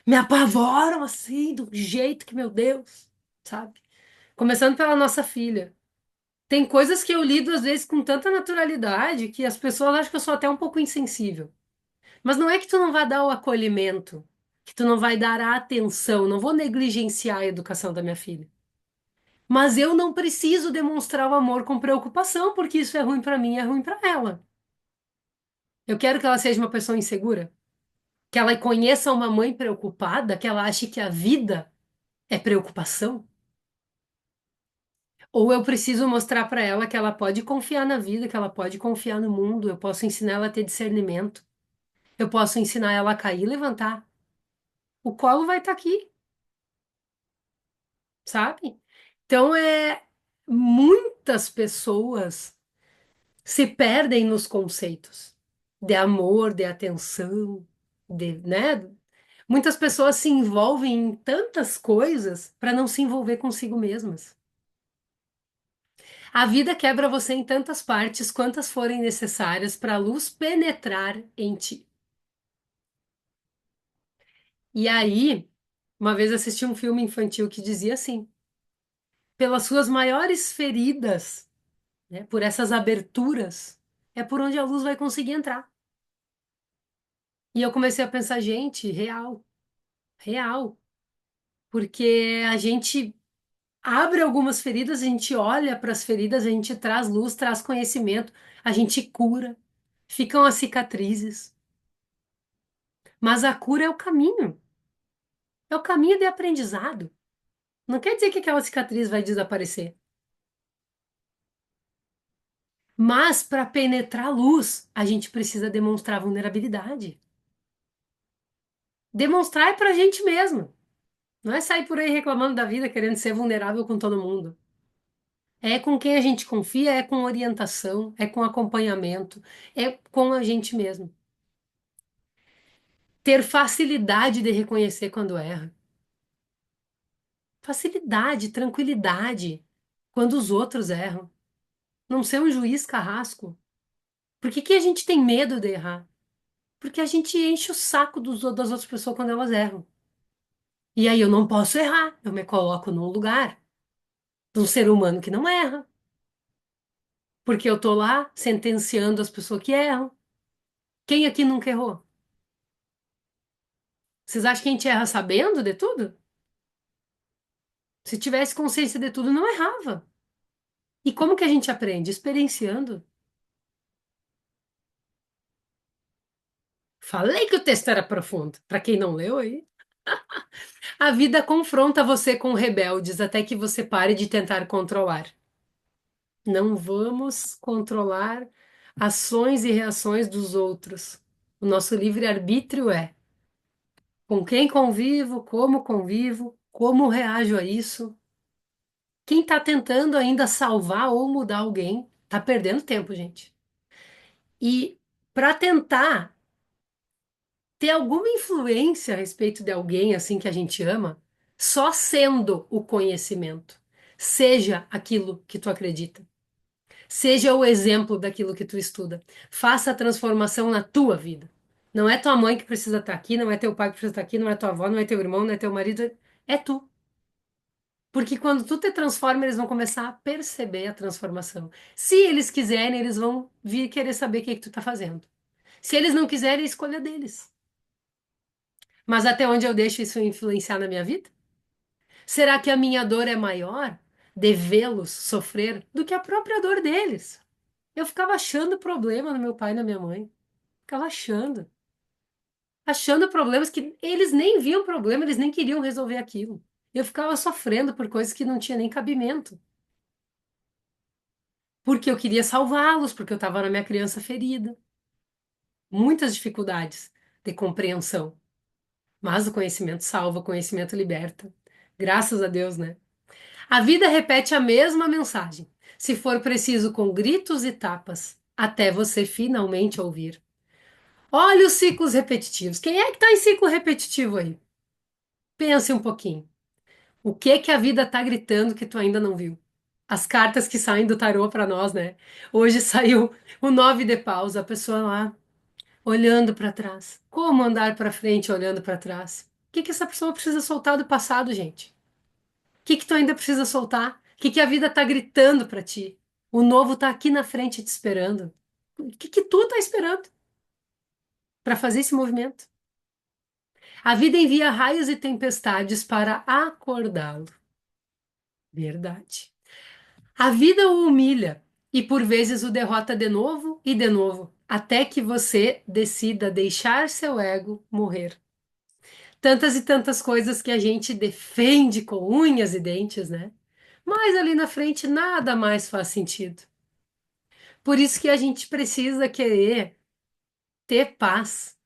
me apavoram assim, do jeito que, meu Deus, sabe? Começando pela nossa filha. Tem coisas que eu lido às vezes com tanta naturalidade que as pessoas acham que eu sou até um pouco insensível. Mas não é que tu não vai dar o acolhimento, que tu não vai dar a atenção, não vou negligenciar a educação da minha filha. Mas eu não preciso demonstrar o amor com preocupação, porque isso é ruim para mim, é ruim para ela. Eu quero que ela seja uma pessoa insegura, que ela conheça uma mãe preocupada, que ela ache que a vida é preocupação. Ou eu preciso mostrar para ela que ela pode confiar na vida, que ela pode confiar no mundo, eu posso ensinar ela a ter discernimento, eu posso ensinar ela a cair e levantar. O colo vai estar aqui, sabe? Então muitas pessoas se perdem nos conceitos de amor, de atenção, né? Muitas pessoas se envolvem em tantas coisas para não se envolver consigo mesmas. A vida quebra você em tantas partes quantas forem necessárias para a luz penetrar em ti. E aí, uma vez assisti um filme infantil que dizia assim: pelas suas maiores feridas, né, por essas aberturas, é por onde a luz vai conseguir entrar. E eu comecei a pensar, gente, real, real, porque a gente abre algumas feridas, a gente olha para as feridas, a gente traz luz, traz conhecimento, a gente cura, ficam as cicatrizes. Mas a cura é o caminho de aprendizado. Não quer dizer que aquela cicatriz vai desaparecer. Mas para penetrar a luz, a gente precisa demonstrar vulnerabilidade. Demonstrar é para a gente mesmo. Não é sair por aí reclamando da vida, querendo ser vulnerável com todo mundo. É com quem a gente confia, é com orientação, é com acompanhamento, é com a gente mesmo. Ter facilidade de reconhecer quando erra. Facilidade, tranquilidade quando os outros erram. Não ser um juiz carrasco. Por que que a gente tem medo de errar? Porque a gente enche o saco das outras pessoas quando elas erram. E aí eu não posso errar. Eu me coloco num lugar de um ser humano que não erra. Porque eu tô lá sentenciando as pessoas que erram. Quem aqui nunca errou? Vocês acham que a gente erra sabendo de tudo? Se tivesse consciência de tudo, não errava. E como que a gente aprende? Experienciando. Falei que o texto era profundo. Para quem não leu aí. A vida confronta você com rebeldes até que você pare de tentar controlar. Não vamos controlar ações e reações dos outros. O nosso livre-arbítrio é com quem convivo, como reajo a isso. Quem está tentando ainda salvar ou mudar alguém, está perdendo tempo, gente. E para tentar ter alguma influência a respeito de alguém assim que a gente ama, só sendo o conhecimento, seja aquilo que tu acredita, seja o exemplo daquilo que tu estuda, faça a transformação na tua vida. Não é tua mãe que precisa estar aqui, não é teu pai que precisa estar aqui, não é tua avó, não é teu irmão, não é teu marido, é tu. Porque quando tu te transforma, eles vão começar a perceber a transformação. Se eles quiserem, eles vão vir querer saber o que é que tu tá fazendo. Se eles não quiserem, é escolha deles. Mas até onde eu deixo isso influenciar na minha vida? Será que a minha dor é maior de vê-los sofrer do que a própria dor deles? Eu ficava achando problema no meu pai e na minha mãe. Ficava achando. Achando problemas que eles nem viam problema, eles nem queriam resolver aquilo. Eu ficava sofrendo por coisas que não tinha nem cabimento. porque eu queria salvá-los, porque eu estava na minha criança ferida. Muitas dificuldades de compreensão, mas o conhecimento salva, o conhecimento liberta. Graças a Deus, né? A vida repete a mesma mensagem, se for preciso com gritos e tapas, até você finalmente ouvir. Olha os ciclos repetitivos. Quem é que está em ciclo repetitivo aí? Pense um pouquinho. O que que a vida tá gritando que tu ainda não viu? As cartas que saem do tarô para nós, né? Hoje saiu o 9 de paus, a pessoa lá olhando para trás. Como andar para frente olhando para trás? O que que essa pessoa precisa soltar do passado, gente? O que que tu ainda precisa soltar? O que que a vida tá gritando para ti? O novo tá aqui na frente te esperando. O que que tu tá esperando para fazer esse movimento? A vida envia raios e tempestades para acordá-lo. Verdade. A vida o humilha e por vezes o derrota de novo, até que você decida deixar seu ego morrer. Tantas e tantas coisas que a gente defende com unhas e dentes, né? Mas ali na frente nada mais faz sentido. Por isso que a gente precisa querer ter paz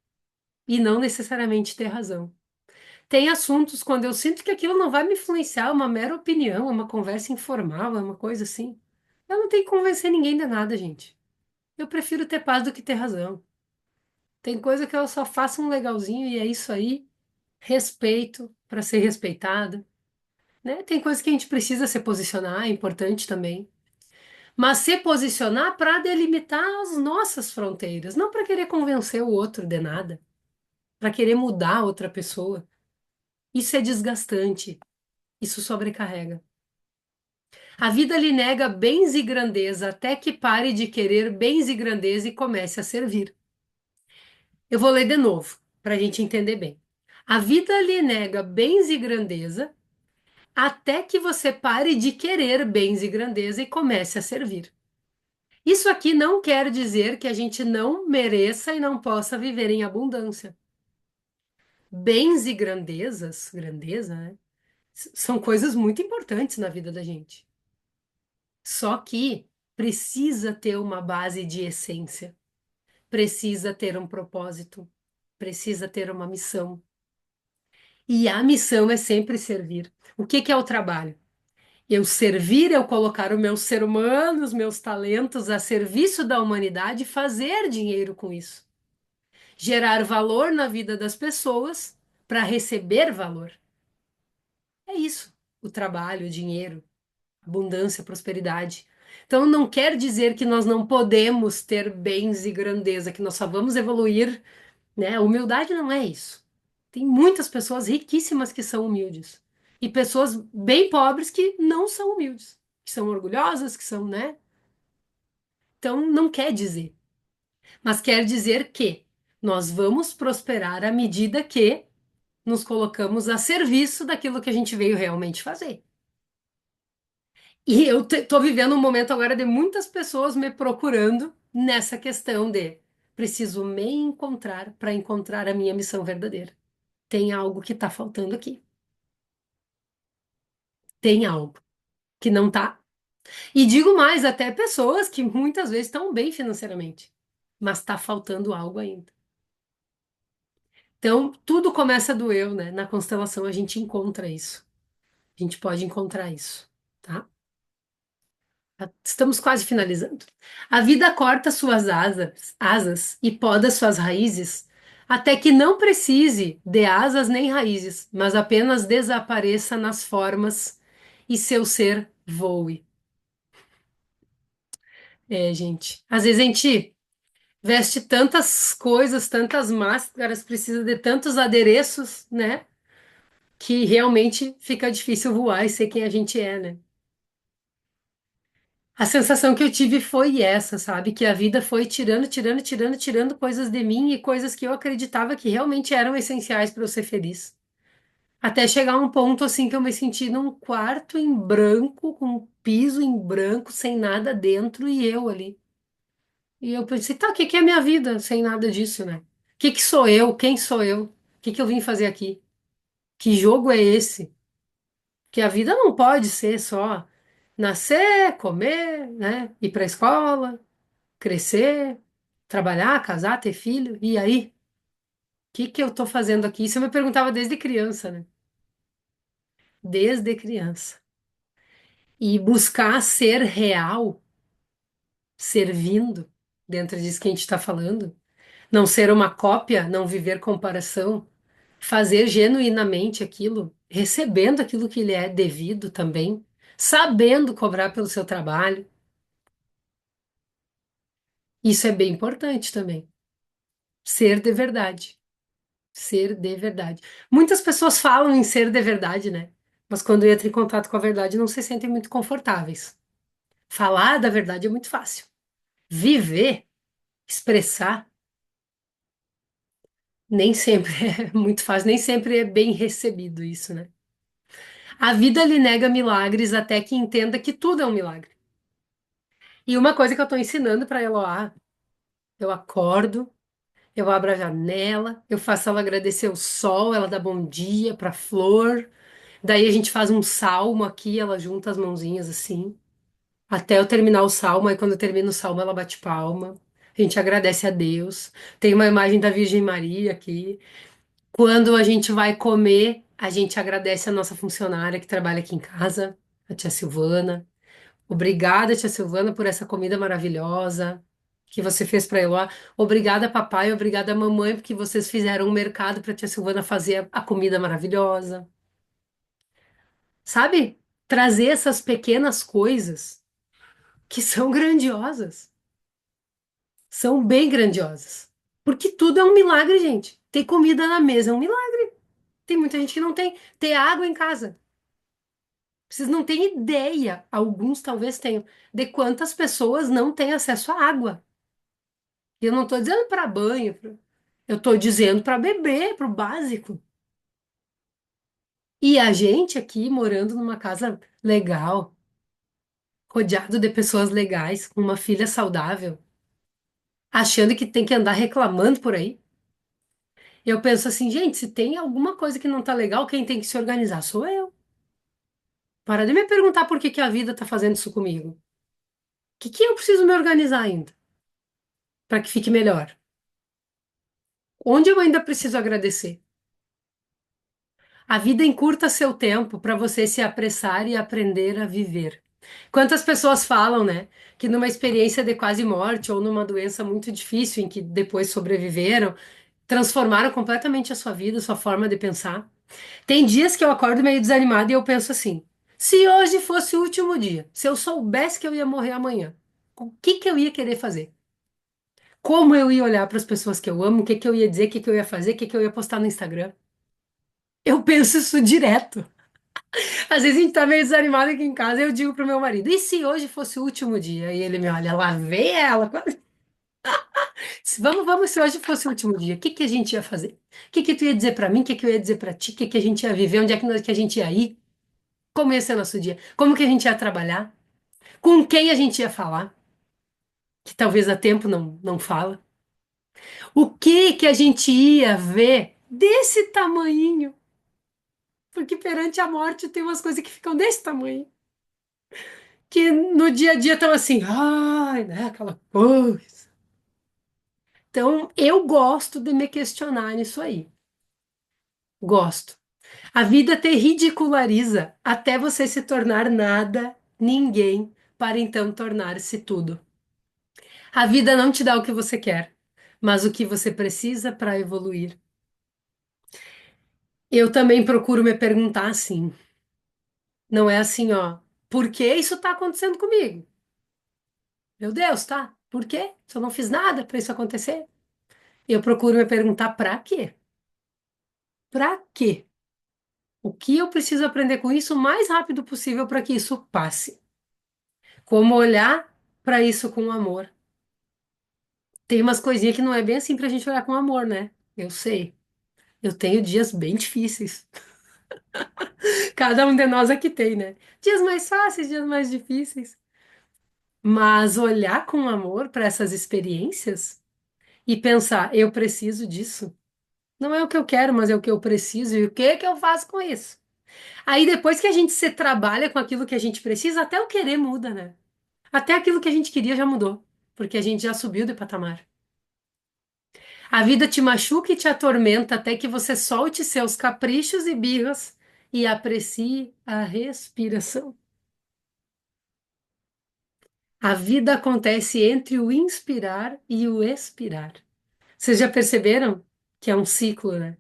e não necessariamente ter razão. Tem assuntos quando eu sinto que aquilo não vai me influenciar, é uma mera opinião, é uma conversa informal, é uma coisa assim. Eu não tenho que convencer ninguém de nada, gente. Eu prefiro ter paz do que ter razão. Tem coisa que eu só faço um legalzinho e é isso aí. Respeito para ser respeitado, né? Tem coisa que a gente precisa se posicionar, é importante também. Mas se posicionar para delimitar as nossas fronteiras, não para querer convencer o outro de nada, para querer mudar outra pessoa. Isso é desgastante, isso sobrecarrega. A vida lhe nega bens e grandeza até que pare de querer bens e grandeza e comece a servir. Eu vou ler de novo, para a gente entender bem. A vida lhe nega bens e grandeza até que você pare de querer bens e grandeza e comece a servir. Isso aqui não quer dizer que a gente não mereça e não possa viver em abundância. Bens e grandezas, grandeza, né? São coisas muito importantes na vida da gente. Só que precisa ter uma base de essência, precisa ter um propósito, precisa ter uma missão. E a missão é sempre servir. O que que é o trabalho? Eu servir, eu colocar o meu ser humano, os meus talentos a serviço da humanidade e fazer dinheiro com isso. Gerar valor na vida das pessoas para receber valor. É isso. O trabalho, o dinheiro, abundância, prosperidade. Então não quer dizer que nós não podemos ter bens e grandeza, que nós só vamos evoluir, né? Humildade não é isso. Tem muitas pessoas riquíssimas que são humildes e pessoas bem pobres que não são humildes, que são orgulhosas, que são, né? Então não quer dizer, mas quer dizer que nós vamos prosperar à medida que nos colocamos a serviço daquilo que a gente veio realmente fazer. E eu tô vivendo um momento agora de muitas pessoas me procurando nessa questão de preciso me encontrar para encontrar a minha missão verdadeira. Tem algo que está faltando aqui. Tem algo que não tá. E digo mais, até pessoas que muitas vezes estão bem financeiramente, mas está faltando algo ainda. Então, tudo começa do eu, né? Na constelação a gente encontra isso. A gente pode encontrar isso, tá? Estamos quase finalizando. A vida corta suas asas e poda suas raízes, até que não precise de asas nem raízes, mas apenas desapareça nas formas e seu ser voe. É, gente. Às vezes a gente veste tantas coisas, tantas máscaras, precisa de tantos adereços, né? Que realmente fica difícil voar e ser quem a gente é, né? A sensação que eu tive foi essa, sabe? Que a vida foi tirando, tirando, tirando, tirando coisas de mim e coisas que eu acreditava que realmente eram essenciais para eu ser feliz. Até chegar a um ponto assim que eu me senti num quarto em branco, com um piso em branco, sem nada dentro e eu ali. E eu pensei, tá, o que que é minha vida sem nada disso, né? O que que sou eu? Quem sou eu? O que que eu vim fazer aqui? Que jogo é esse? Que a vida não pode ser só. Nascer, comer, né? Ir para a escola, crescer, trabalhar, casar, ter filho. E aí? O que que eu tô fazendo aqui? Isso eu me perguntava desde criança, né? Desde criança. E buscar ser real, servindo, dentro disso que a gente está falando. Não ser uma cópia, não viver comparação. Fazer genuinamente aquilo, recebendo aquilo que lhe é devido também, sabendo cobrar pelo seu trabalho. Isso é bem importante também. Ser de verdade. Ser de verdade. Muitas pessoas falam em ser de verdade, né? Mas quando entra em contato com a verdade, não se sentem muito confortáveis. Falar da verdade é muito fácil. Viver, expressar, nem sempre é muito fácil, nem sempre é bem recebido isso, né? A vida lhe nega milagres até que entenda que tudo é um milagre. E uma coisa que eu tô ensinando pra Eloá, eu acordo, eu abro a janela, eu faço ela agradecer o sol, ela dá bom dia pra flor. Daí a gente faz um salmo aqui, ela junta as mãozinhas assim, até eu terminar o salmo. Aí quando eu termino o salmo, ela bate palma. A gente agradece a Deus. Tem uma imagem da Virgem Maria aqui. Quando a gente vai comer, a gente agradece a nossa funcionária que trabalha aqui em casa, a tia Silvana. Obrigada, tia Silvana, por essa comida maravilhosa que você fez para Eloá. Obrigada, papai. Obrigada, mamãe, porque vocês fizeram um mercado para tia Silvana fazer a comida maravilhosa. Sabe? Trazer essas pequenas coisas que são grandiosas. São bem grandiosas. Porque tudo é um milagre, gente. Ter comida na mesa é um milagre. Tem muita gente que não tem. Ter água em casa. Vocês não têm ideia, alguns talvez tenham, de quantas pessoas não têm acesso à água. E eu não estou dizendo para banho, eu estou dizendo para beber, para o básico. E a gente aqui morando numa casa legal, rodeado de pessoas legais, com uma filha saudável, achando que tem que andar reclamando por aí. Eu penso assim, gente, se tem alguma coisa que não tá legal, quem tem que se organizar sou eu. Para de me perguntar por que que a vida tá fazendo isso comigo. O que que eu preciso me organizar ainda para que fique melhor? Onde eu ainda preciso agradecer? A vida encurta seu tempo para você se apressar e aprender a viver. Quantas pessoas falam, né, que numa experiência de quase morte ou numa doença muito difícil em que depois sobreviveram, transformaram completamente a sua vida, a sua forma de pensar. Tem dias que eu acordo meio desanimada e eu penso assim: se hoje fosse o último dia, se eu soubesse que eu ia morrer amanhã, o que que eu ia querer fazer? Como eu ia olhar para as pessoas que eu amo? O que que eu ia dizer? O que que eu ia fazer? O que que eu ia postar no Instagram? Eu penso isso direto. Às vezes a gente tá meio desanimado aqui em casa, eu digo pro meu marido: e se hoje fosse o último dia? E ele me olha, lá vem ela. Vamos, vamos, se hoje fosse o último dia, o que que a gente ia fazer? O que que tu ia dizer pra mim? O que que eu ia dizer pra ti? O que que a gente ia viver? Onde é que a gente ia ir? Como ia ser nosso dia? Como que a gente ia trabalhar? Com quem a gente ia falar? Que talvez há tempo não fala. O que que a gente ia ver desse tamanhinho? Porque perante a morte tem umas coisas que ficam desse tamanho. Que no dia a dia estão assim, ai, né? Aquela coisa. Então, eu gosto de me questionar nisso aí. Gosto. A vida te ridiculariza até você se tornar nada, ninguém, para então tornar-se tudo. A vida não te dá o que você quer, mas o que você precisa para evoluir. Eu também procuro me perguntar assim. Não é assim, ó, por que isso está acontecendo comigo? Meu Deus, tá? Por quê? Se eu não fiz nada para isso acontecer. Eu procuro me perguntar para quê? Para quê? O que eu preciso aprender com isso o mais rápido possível para que isso passe? Como olhar para isso com amor? Tem umas coisinhas que não é bem assim para a gente olhar com amor, né? Eu sei. Eu tenho dias bem difíceis. Cada um de nós aqui tem, né? Dias mais fáceis, dias mais difíceis. Mas olhar com amor para essas experiências e pensar, eu preciso disso. Não é o que eu quero, mas é o que eu preciso. E o que que eu faço com isso? Aí depois que a gente se trabalha com aquilo que a gente precisa, até o querer muda, né? Até aquilo que a gente queria já mudou, porque a gente já subiu de patamar. A vida te machuca e te atormenta até que você solte seus caprichos e birras e aprecie a respiração. A vida acontece entre o inspirar e o expirar. Vocês já perceberam que é um ciclo, né?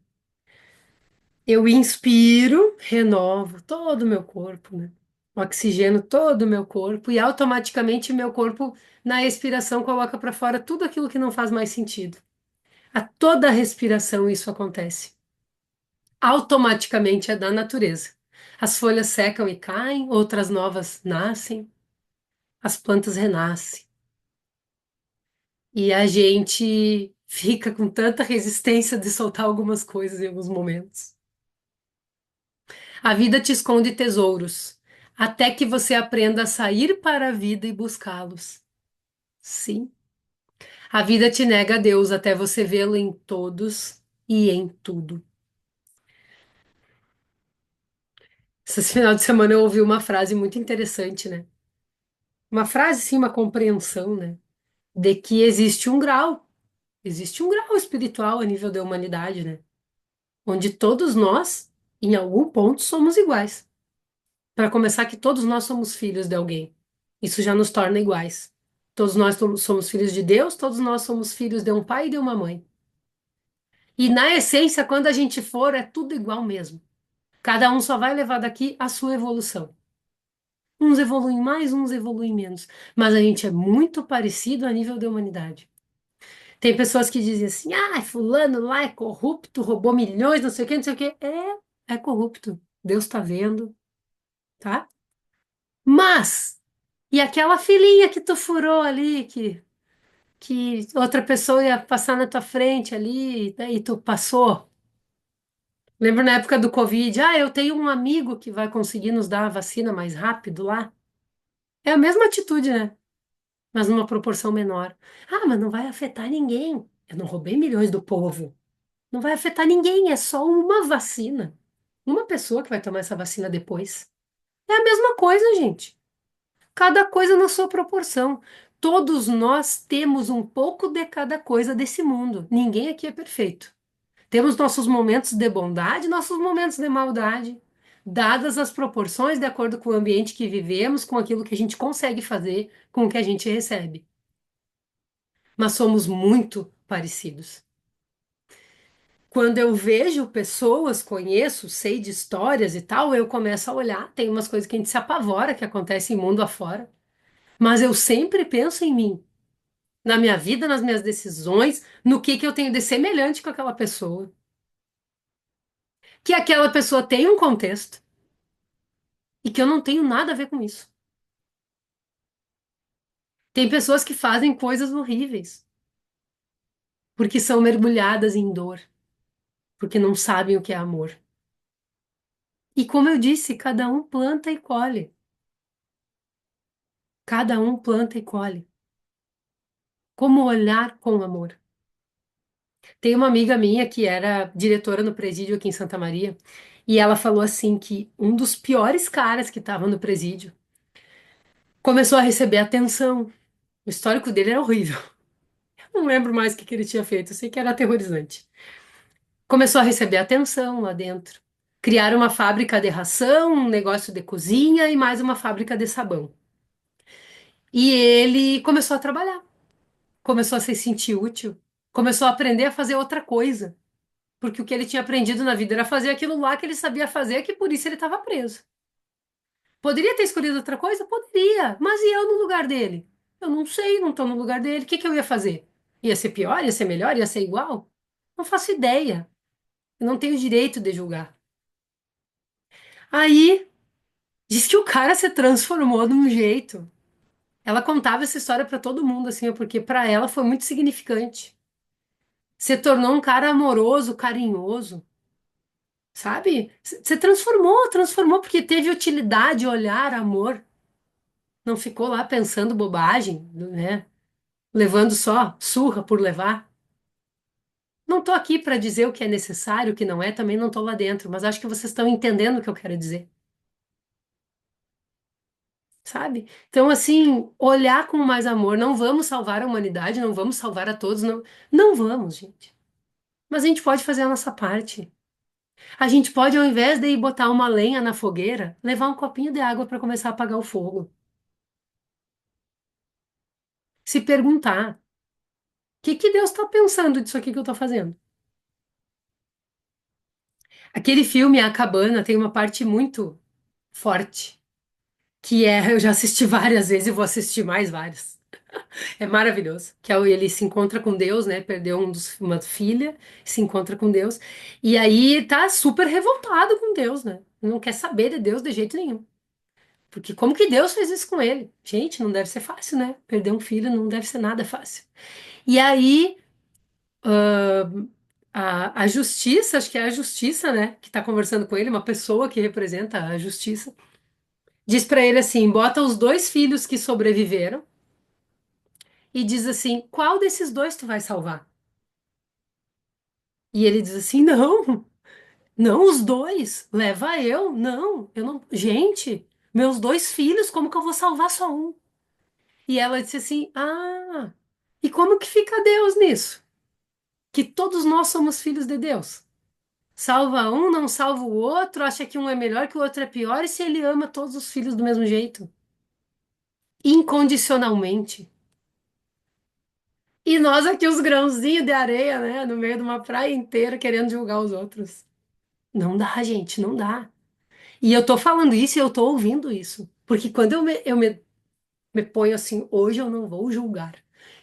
Eu inspiro, renovo todo o meu corpo, né? Oxigeno todo o meu corpo e automaticamente meu corpo, na expiração, coloca para fora tudo aquilo que não faz mais sentido. A toda respiração isso acontece. Automaticamente é da natureza. As folhas secam e caem, outras novas nascem, as plantas renascem. E a gente fica com tanta resistência de soltar algumas coisas em alguns momentos. A vida te esconde tesouros, até que você aprenda a sair para a vida e buscá-los. Sim. A vida te nega a Deus até você vê-lo em todos e em tudo. Esse final de semana eu ouvi uma frase muito interessante, né? Uma frase, sim, uma compreensão, né? De que existe um grau espiritual a nível da humanidade, né? Onde todos nós, em algum ponto, somos iguais. Para começar, que todos nós somos filhos de alguém. Isso já nos torna iguais. Todos nós somos filhos de Deus, todos nós somos filhos de um pai e de uma mãe. E na essência, quando a gente for, é tudo igual mesmo. Cada um só vai levar daqui a sua evolução. Uns evoluem mais, uns evoluem menos. Mas a gente é muito parecido a nível da humanidade. Tem pessoas que dizem assim: ah, fulano lá é corrupto, roubou milhões, não sei o quê, não sei o quê. É corrupto. Deus está vendo, tá? Mas, e aquela filinha que tu furou ali, que outra pessoa ia passar na tua frente ali, e tu passou? Lembra na época do Covid? Ah, eu tenho um amigo que vai conseguir nos dar a vacina mais rápido lá. É a mesma atitude, né? Mas numa proporção menor. Ah, mas não vai afetar ninguém. Eu não roubei milhões do povo. Não vai afetar ninguém, é só uma vacina. Uma pessoa que vai tomar essa vacina depois. É a mesma coisa, gente. Cada coisa na sua proporção. Todos nós temos um pouco de cada coisa desse mundo. Ninguém aqui é perfeito. Temos nossos momentos de bondade, nossos momentos de maldade, dadas as proporções de acordo com o ambiente que vivemos, com aquilo que a gente consegue fazer, com o que a gente recebe. Mas somos muito parecidos. Quando eu vejo pessoas, conheço, sei de histórias e tal, eu começo a olhar. Tem umas coisas que a gente se apavora que acontecem mundo afora. Mas eu sempre penso em mim, na minha vida, nas minhas decisões, no que eu tenho de semelhante com aquela pessoa. Que aquela pessoa tem um contexto e que eu não tenho nada a ver com isso. Tem pessoas que fazem coisas horríveis porque são mergulhadas em dor, porque não sabem o que é amor. E como eu disse, cada um planta e colhe. Cada um planta e colhe. Como olhar com amor. Tem uma amiga minha que era diretora no presídio aqui em Santa Maria, e ela falou assim que um dos piores caras que estava no presídio começou a receber atenção. O histórico dele era horrível. Não lembro mais o que ele tinha feito, eu sei que era aterrorizante. Começou a receber atenção lá dentro. Criaram uma fábrica de ração, um negócio de cozinha e mais uma fábrica de sabão. E ele começou a trabalhar, começou a se sentir útil, começou a aprender a fazer outra coisa. Porque o que ele tinha aprendido na vida era fazer aquilo lá que ele sabia fazer, que por isso ele estava preso. Poderia ter escolhido outra coisa? Poderia. Mas e eu no lugar dele? Eu não sei, não estou no lugar dele. O que que eu ia fazer? Ia ser pior? Ia ser melhor? Ia ser igual? Não faço ideia. Eu não tenho direito de julgar. Aí, diz que o cara se transformou de um jeito. Ela contava essa história para todo mundo, assim, porque para ela foi muito significante. Se tornou um cara amoroso, carinhoso. Sabe? Você transformou porque teve utilidade, olhar, amor. Não ficou lá pensando bobagem, né? Levando só surra por levar. Não tô aqui para dizer o que é necessário, o que não é, também não tô lá dentro, mas acho que vocês estão entendendo o que eu quero dizer, sabe? Então, assim, olhar com mais amor, não vamos salvar a humanidade, não vamos salvar a todos, não, não vamos, gente. Mas a gente pode fazer a nossa parte. A gente pode, ao invés de ir botar uma lenha na fogueira, levar um copinho de água para começar a apagar o fogo. Se perguntar, o que Deus está pensando disso aqui que eu estou fazendo? Aquele filme, A Cabana, tem uma parte muito forte, que é, eu já assisti várias vezes e vou assistir mais várias. É maravilhoso. Que é ele se encontra com Deus, né? Perdeu uma filha, se encontra com Deus. E aí tá super revoltado com Deus, né? Não quer saber de Deus de jeito nenhum. Porque como que Deus fez isso com ele? Gente, não deve ser fácil, né? Perder um filho não deve ser nada fácil. E aí, a justiça, acho que é a justiça, né? Que tá conversando com ele, uma pessoa que representa a justiça, diz pra ele assim: bota os dois filhos que sobreviveram e diz assim: qual desses dois tu vai salvar? E ele diz assim: não, não os dois, leva eu, não, eu não. Gente, meus dois filhos, como que eu vou salvar só um? E ela disse assim: ah, e como que fica Deus nisso? Que todos nós somos filhos de Deus. Salva um, não salva o outro, acha que um é melhor, que o outro é pior, e se ele ama todos os filhos do mesmo jeito? Incondicionalmente. E nós aqui, os grãozinhos de areia, né, no meio de uma praia inteira, querendo julgar os outros. Não dá, gente, não dá. E eu tô falando isso e eu tô ouvindo isso. Porque quando me ponho assim, hoje eu não vou julgar.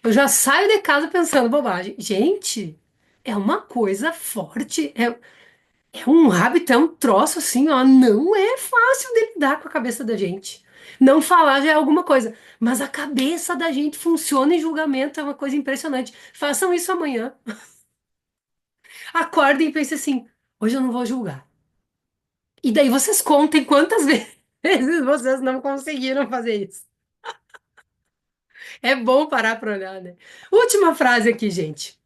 Eu já saio de casa pensando bobagem. Gente, é uma coisa forte. É um hábito, é um troço assim, ó. Não é fácil de lidar com a cabeça da gente. Não falar já é alguma coisa. Mas a cabeça da gente funciona em julgamento, é uma coisa impressionante. Façam isso amanhã. Acordem e pensem assim: hoje eu não vou julgar. E daí vocês contem quantas vezes vocês não conseguiram fazer isso. É bom parar para olhar, né? Última frase aqui, gente.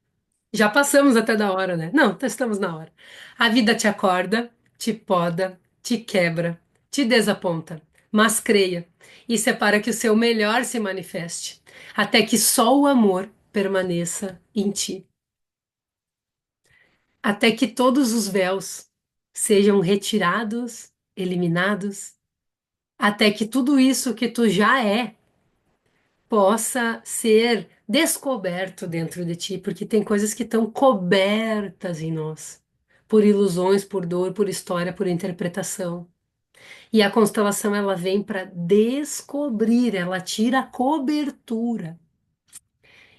Já passamos até da hora, né? Não, estamos na hora. A vida te acorda, te poda, te quebra, te desaponta, mas creia. Isso é para que o seu melhor se manifeste, até que só o amor permaneça em ti, até que todos os véus sejam retirados, eliminados, até que tudo isso que tu já é possa ser descoberto dentro de ti, porque tem coisas que estão cobertas em nós, por ilusões, por dor, por história, por interpretação. E a constelação ela vem para descobrir, ela tira a cobertura.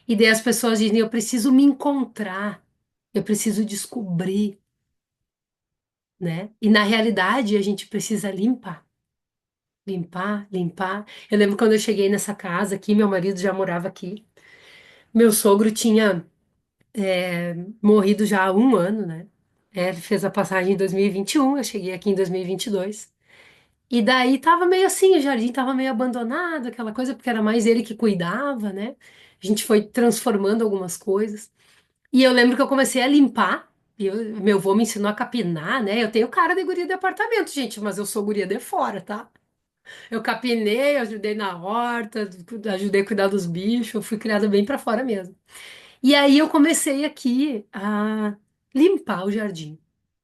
E daí as pessoas dizem: eu preciso me encontrar, eu preciso descobrir, né? E na realidade a gente precisa limpar. Limpar, limpar. Eu lembro quando eu cheguei nessa casa aqui, meu marido já morava aqui. Meu sogro tinha morrido já há um ano, né? É, ele fez a passagem em 2021, eu cheguei aqui em 2022. E daí tava meio assim, o jardim tava meio abandonado, aquela coisa, porque era mais ele que cuidava, né? A gente foi transformando algumas coisas. E eu lembro que eu comecei a limpar, meu avô me ensinou a capinar, né? Eu tenho cara de guria de apartamento, gente, mas eu sou guria de fora, tá? Eu capinei, ajudei na horta, ajudei a cuidar dos bichos, eu fui criada bem pra fora mesmo. E aí eu comecei aqui a limpar o jardim,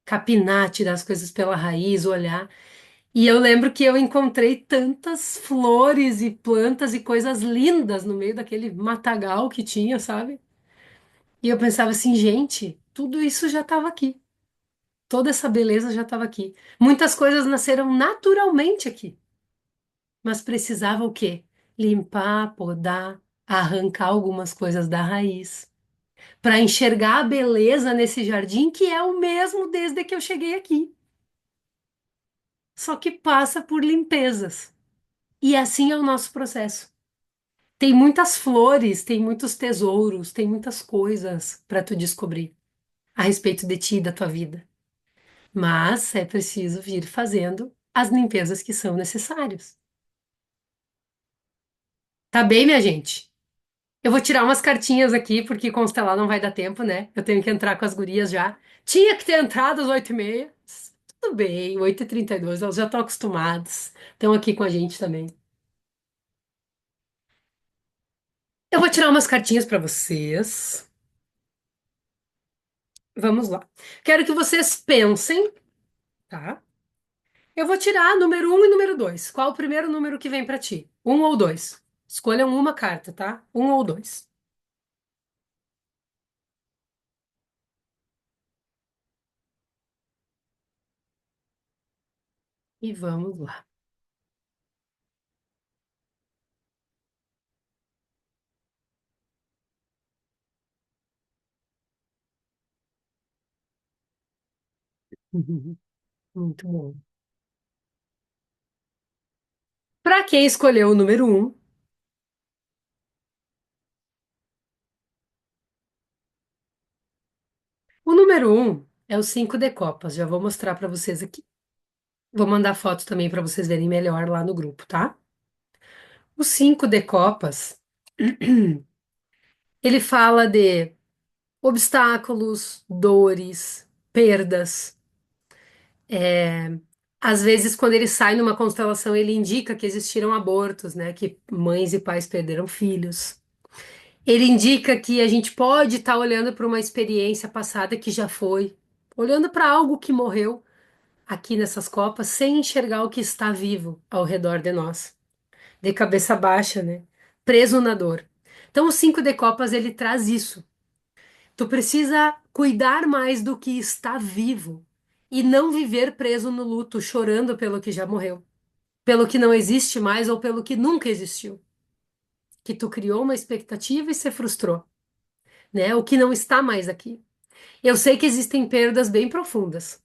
capinar, tirar as coisas pela raiz, olhar. E eu lembro que eu encontrei tantas flores e plantas e coisas lindas no meio daquele matagal que tinha, sabe? E eu pensava assim, gente, tudo isso já estava aqui. Toda essa beleza já estava aqui. Muitas coisas nasceram naturalmente aqui, mas precisava o quê? Limpar, podar, arrancar algumas coisas da raiz para enxergar a beleza nesse jardim que é o mesmo desde que eu cheguei aqui, só que passa por limpezas. E assim é o nosso processo. Tem muitas flores, tem muitos tesouros, tem muitas coisas para tu descobrir a respeito de ti e da tua vida. Mas é preciso vir fazendo as limpezas que são necessárias. Tá bem, minha gente? Eu vou tirar umas cartinhas aqui, porque constelar não vai dar tempo, né? Eu tenho que entrar com as gurias já. Tinha que ter entrado às 8h30. Tudo bem, 8h32, elas já estão acostumadas. Estão aqui com a gente também. Eu vou tirar umas cartinhas para vocês. Vamos lá. Quero que vocês pensem, tá? Eu vou tirar número um e número 2. Qual o primeiro número que vem para ti? Um ou dois? Escolham uma carta, tá? Um ou dois. E vamos lá. Muito bom. Para quem escolheu o número um, o número um é o 5 de copas. Já vou mostrar para vocês aqui. Vou mandar foto também para vocês verem melhor lá no grupo, tá? O 5 de copas, ele fala de obstáculos, dores, perdas. Às vezes, quando ele sai numa constelação, ele indica que existiram abortos, né? Que mães e pais perderam filhos. Ele indica que a gente pode estar olhando para uma experiência passada que já foi, olhando para algo que morreu aqui nessas copas, sem enxergar o que está vivo ao redor de nós, de cabeça baixa, né? Preso na dor. Então, o 5 de copas ele traz isso. Tu precisa cuidar mais do que está vivo e não viver preso no luto, chorando pelo que já morreu, pelo que não existe mais ou pelo que nunca existiu, que tu criou uma expectativa e se frustrou, né? O que não está mais aqui. Eu sei que existem perdas bem profundas.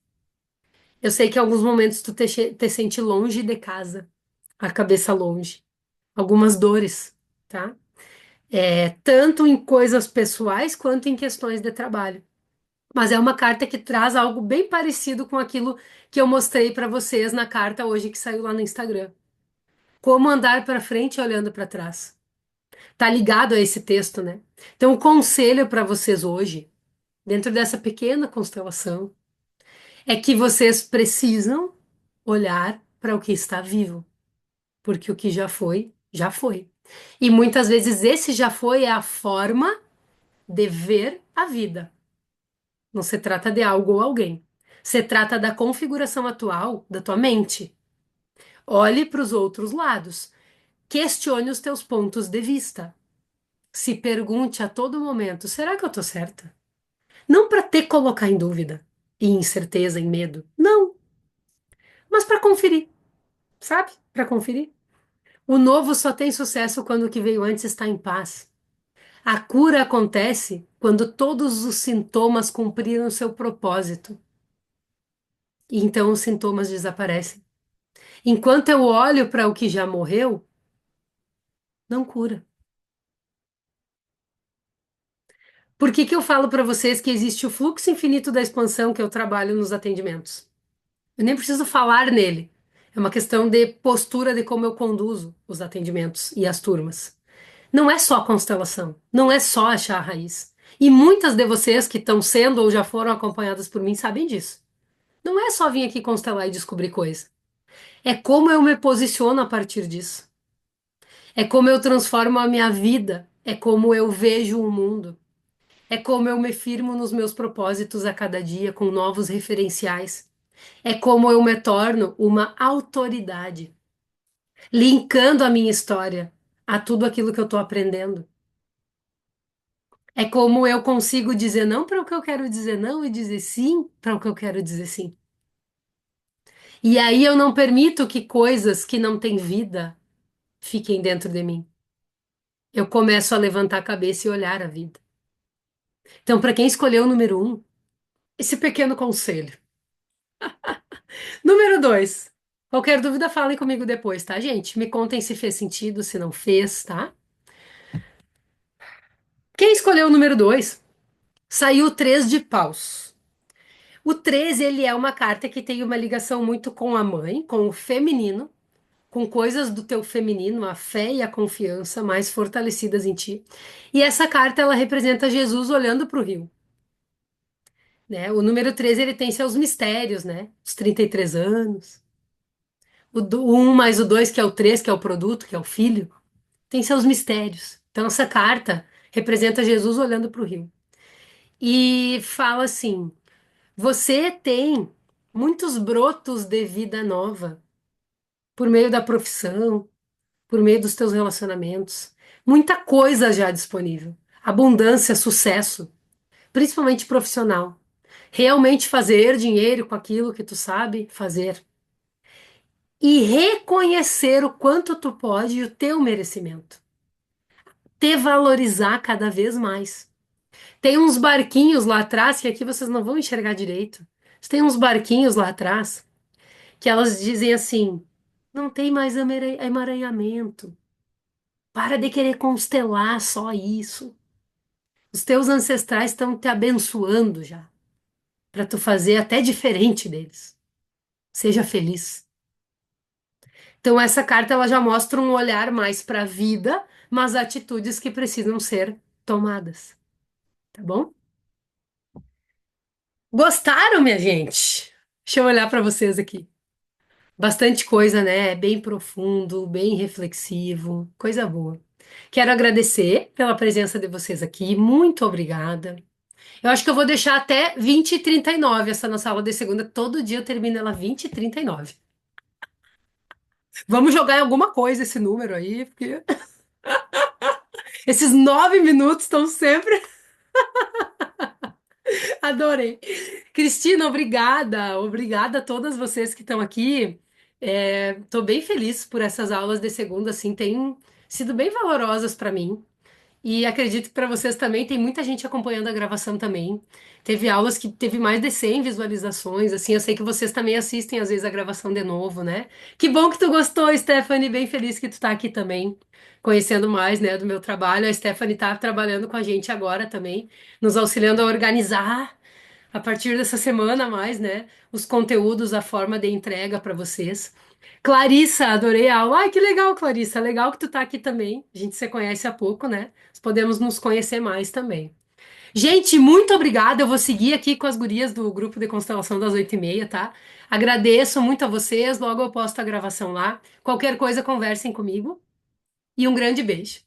Eu sei que em alguns momentos tu te sente longe de casa, a cabeça longe, algumas dores, tá? Tanto em coisas pessoais quanto em questões de trabalho. Mas é uma carta que traz algo bem parecido com aquilo que eu mostrei para vocês na carta hoje que saiu lá no Instagram. Como andar para frente olhando para trás. Tá ligado a esse texto, né? Então, o conselho para vocês hoje, dentro dessa pequena constelação, é que vocês precisam olhar para o que está vivo, porque o que já foi, já foi. E muitas vezes esse já foi é a forma de ver a vida. Não se trata de algo ou alguém. Se trata da configuração atual da tua mente. Olhe para os outros lados. Questione os teus pontos de vista. Se pergunte a todo momento: será que eu estou certa? Não para te colocar em dúvida, em incerteza, em medo. Não, mas para conferir, sabe? Para conferir. O novo só tem sucesso quando o que veio antes está em paz. A cura acontece quando todos os sintomas cumpriram seu propósito. E então os sintomas desaparecem. Enquanto eu olho para o que já morreu, não cura. Por que que eu falo para vocês que existe o fluxo infinito da expansão que eu trabalho nos atendimentos? Eu nem preciso falar nele. É uma questão de postura de como eu conduzo os atendimentos e as turmas. Não é só constelação, não é só achar a raiz. E muitas de vocês que estão sendo ou já foram acompanhadas por mim sabem disso. Não é só vir aqui constelar e descobrir coisa. É como eu me posiciono a partir disso. É como eu transformo a minha vida. É como eu vejo o mundo. É como eu me firmo nos meus propósitos a cada dia com novos referenciais. É como eu me torno uma autoridade, linkando a minha história a tudo aquilo que eu estou aprendendo. É como eu consigo dizer não para o que eu quero dizer não e dizer sim para o que eu quero dizer sim. E aí eu não permito que coisas que não têm vida fiquem dentro de mim. Eu começo a levantar a cabeça e olhar a vida. Então, para quem escolheu o número um, esse pequeno conselho. Número dois. Qualquer dúvida, falem comigo depois, tá, gente? Me contem se fez sentido, se não fez, tá? Quem escolheu o número dois? Saiu o 3 de paus. O 3 ele é uma carta que tem uma ligação muito com a mãe, com o feminino, com coisas do teu feminino, a fé e a confiança mais fortalecidas em ti. E essa carta ela representa Jesus olhando para o rio, né? O número 13 ele tem seus mistérios, né? Os 33 anos. O 1 mais o 2 que é o 3 que é o produto, que é o filho, tem seus mistérios. Então, essa carta representa Jesus olhando para o rio. E fala assim: você tem muitos brotos de vida nova por meio da profissão, por meio dos teus relacionamentos. Muita coisa já disponível. Abundância, sucesso, principalmente profissional. Realmente fazer dinheiro com aquilo que tu sabe fazer. E reconhecer o quanto tu pode e o teu merecimento. Te valorizar cada vez mais. Tem uns barquinhos lá atrás que aqui vocês não vão enxergar direito. Tem uns barquinhos lá atrás que elas dizem assim: não tem mais emaranhamento. Para de querer constelar só isso. Os teus ancestrais estão te abençoando já, para tu fazer até diferente deles. Seja feliz. Então essa carta ela já mostra um olhar mais para a vida, mas atitudes que precisam ser tomadas, tá bom? Gostaram, minha gente? Deixa eu olhar para vocês aqui. Bastante coisa, né? Bem profundo, bem reflexivo, coisa boa. Quero agradecer pela presença de vocês aqui. Muito obrigada. Eu acho que eu vou deixar até 20h39 essa nossa aula de segunda. Todo dia eu termino ela 20h39. Vamos jogar em alguma coisa esse número aí, porque esses 9 minutos estão sempre. Adorei. Cristina, obrigada. Obrigada a todas vocês que estão aqui. Estou bem feliz por essas aulas de segunda, assim, têm sido bem valorosas para mim. E acredito que para vocês também tem muita gente acompanhando a gravação também. Teve aulas que teve mais de 100 visualizações, assim, eu sei que vocês também assistem às vezes a gravação de novo, né? Que bom que tu gostou, Stephanie, bem feliz que tu tá aqui também, conhecendo mais, né, do meu trabalho. A Stephanie tá trabalhando com a gente agora também, nos auxiliando a organizar a partir dessa semana mais, né, os conteúdos, a forma de entrega para vocês. Clarissa, adorei a aula. Ai, que legal, Clarissa. Legal que tu tá aqui também. A gente se conhece há pouco, né? Podemos nos conhecer mais também. Gente, muito obrigada. Eu vou seguir aqui com as gurias do grupo de constelação das 8h30, tá? Agradeço muito a vocês. Logo eu posto a gravação lá. Qualquer coisa, conversem comigo. E um grande beijo.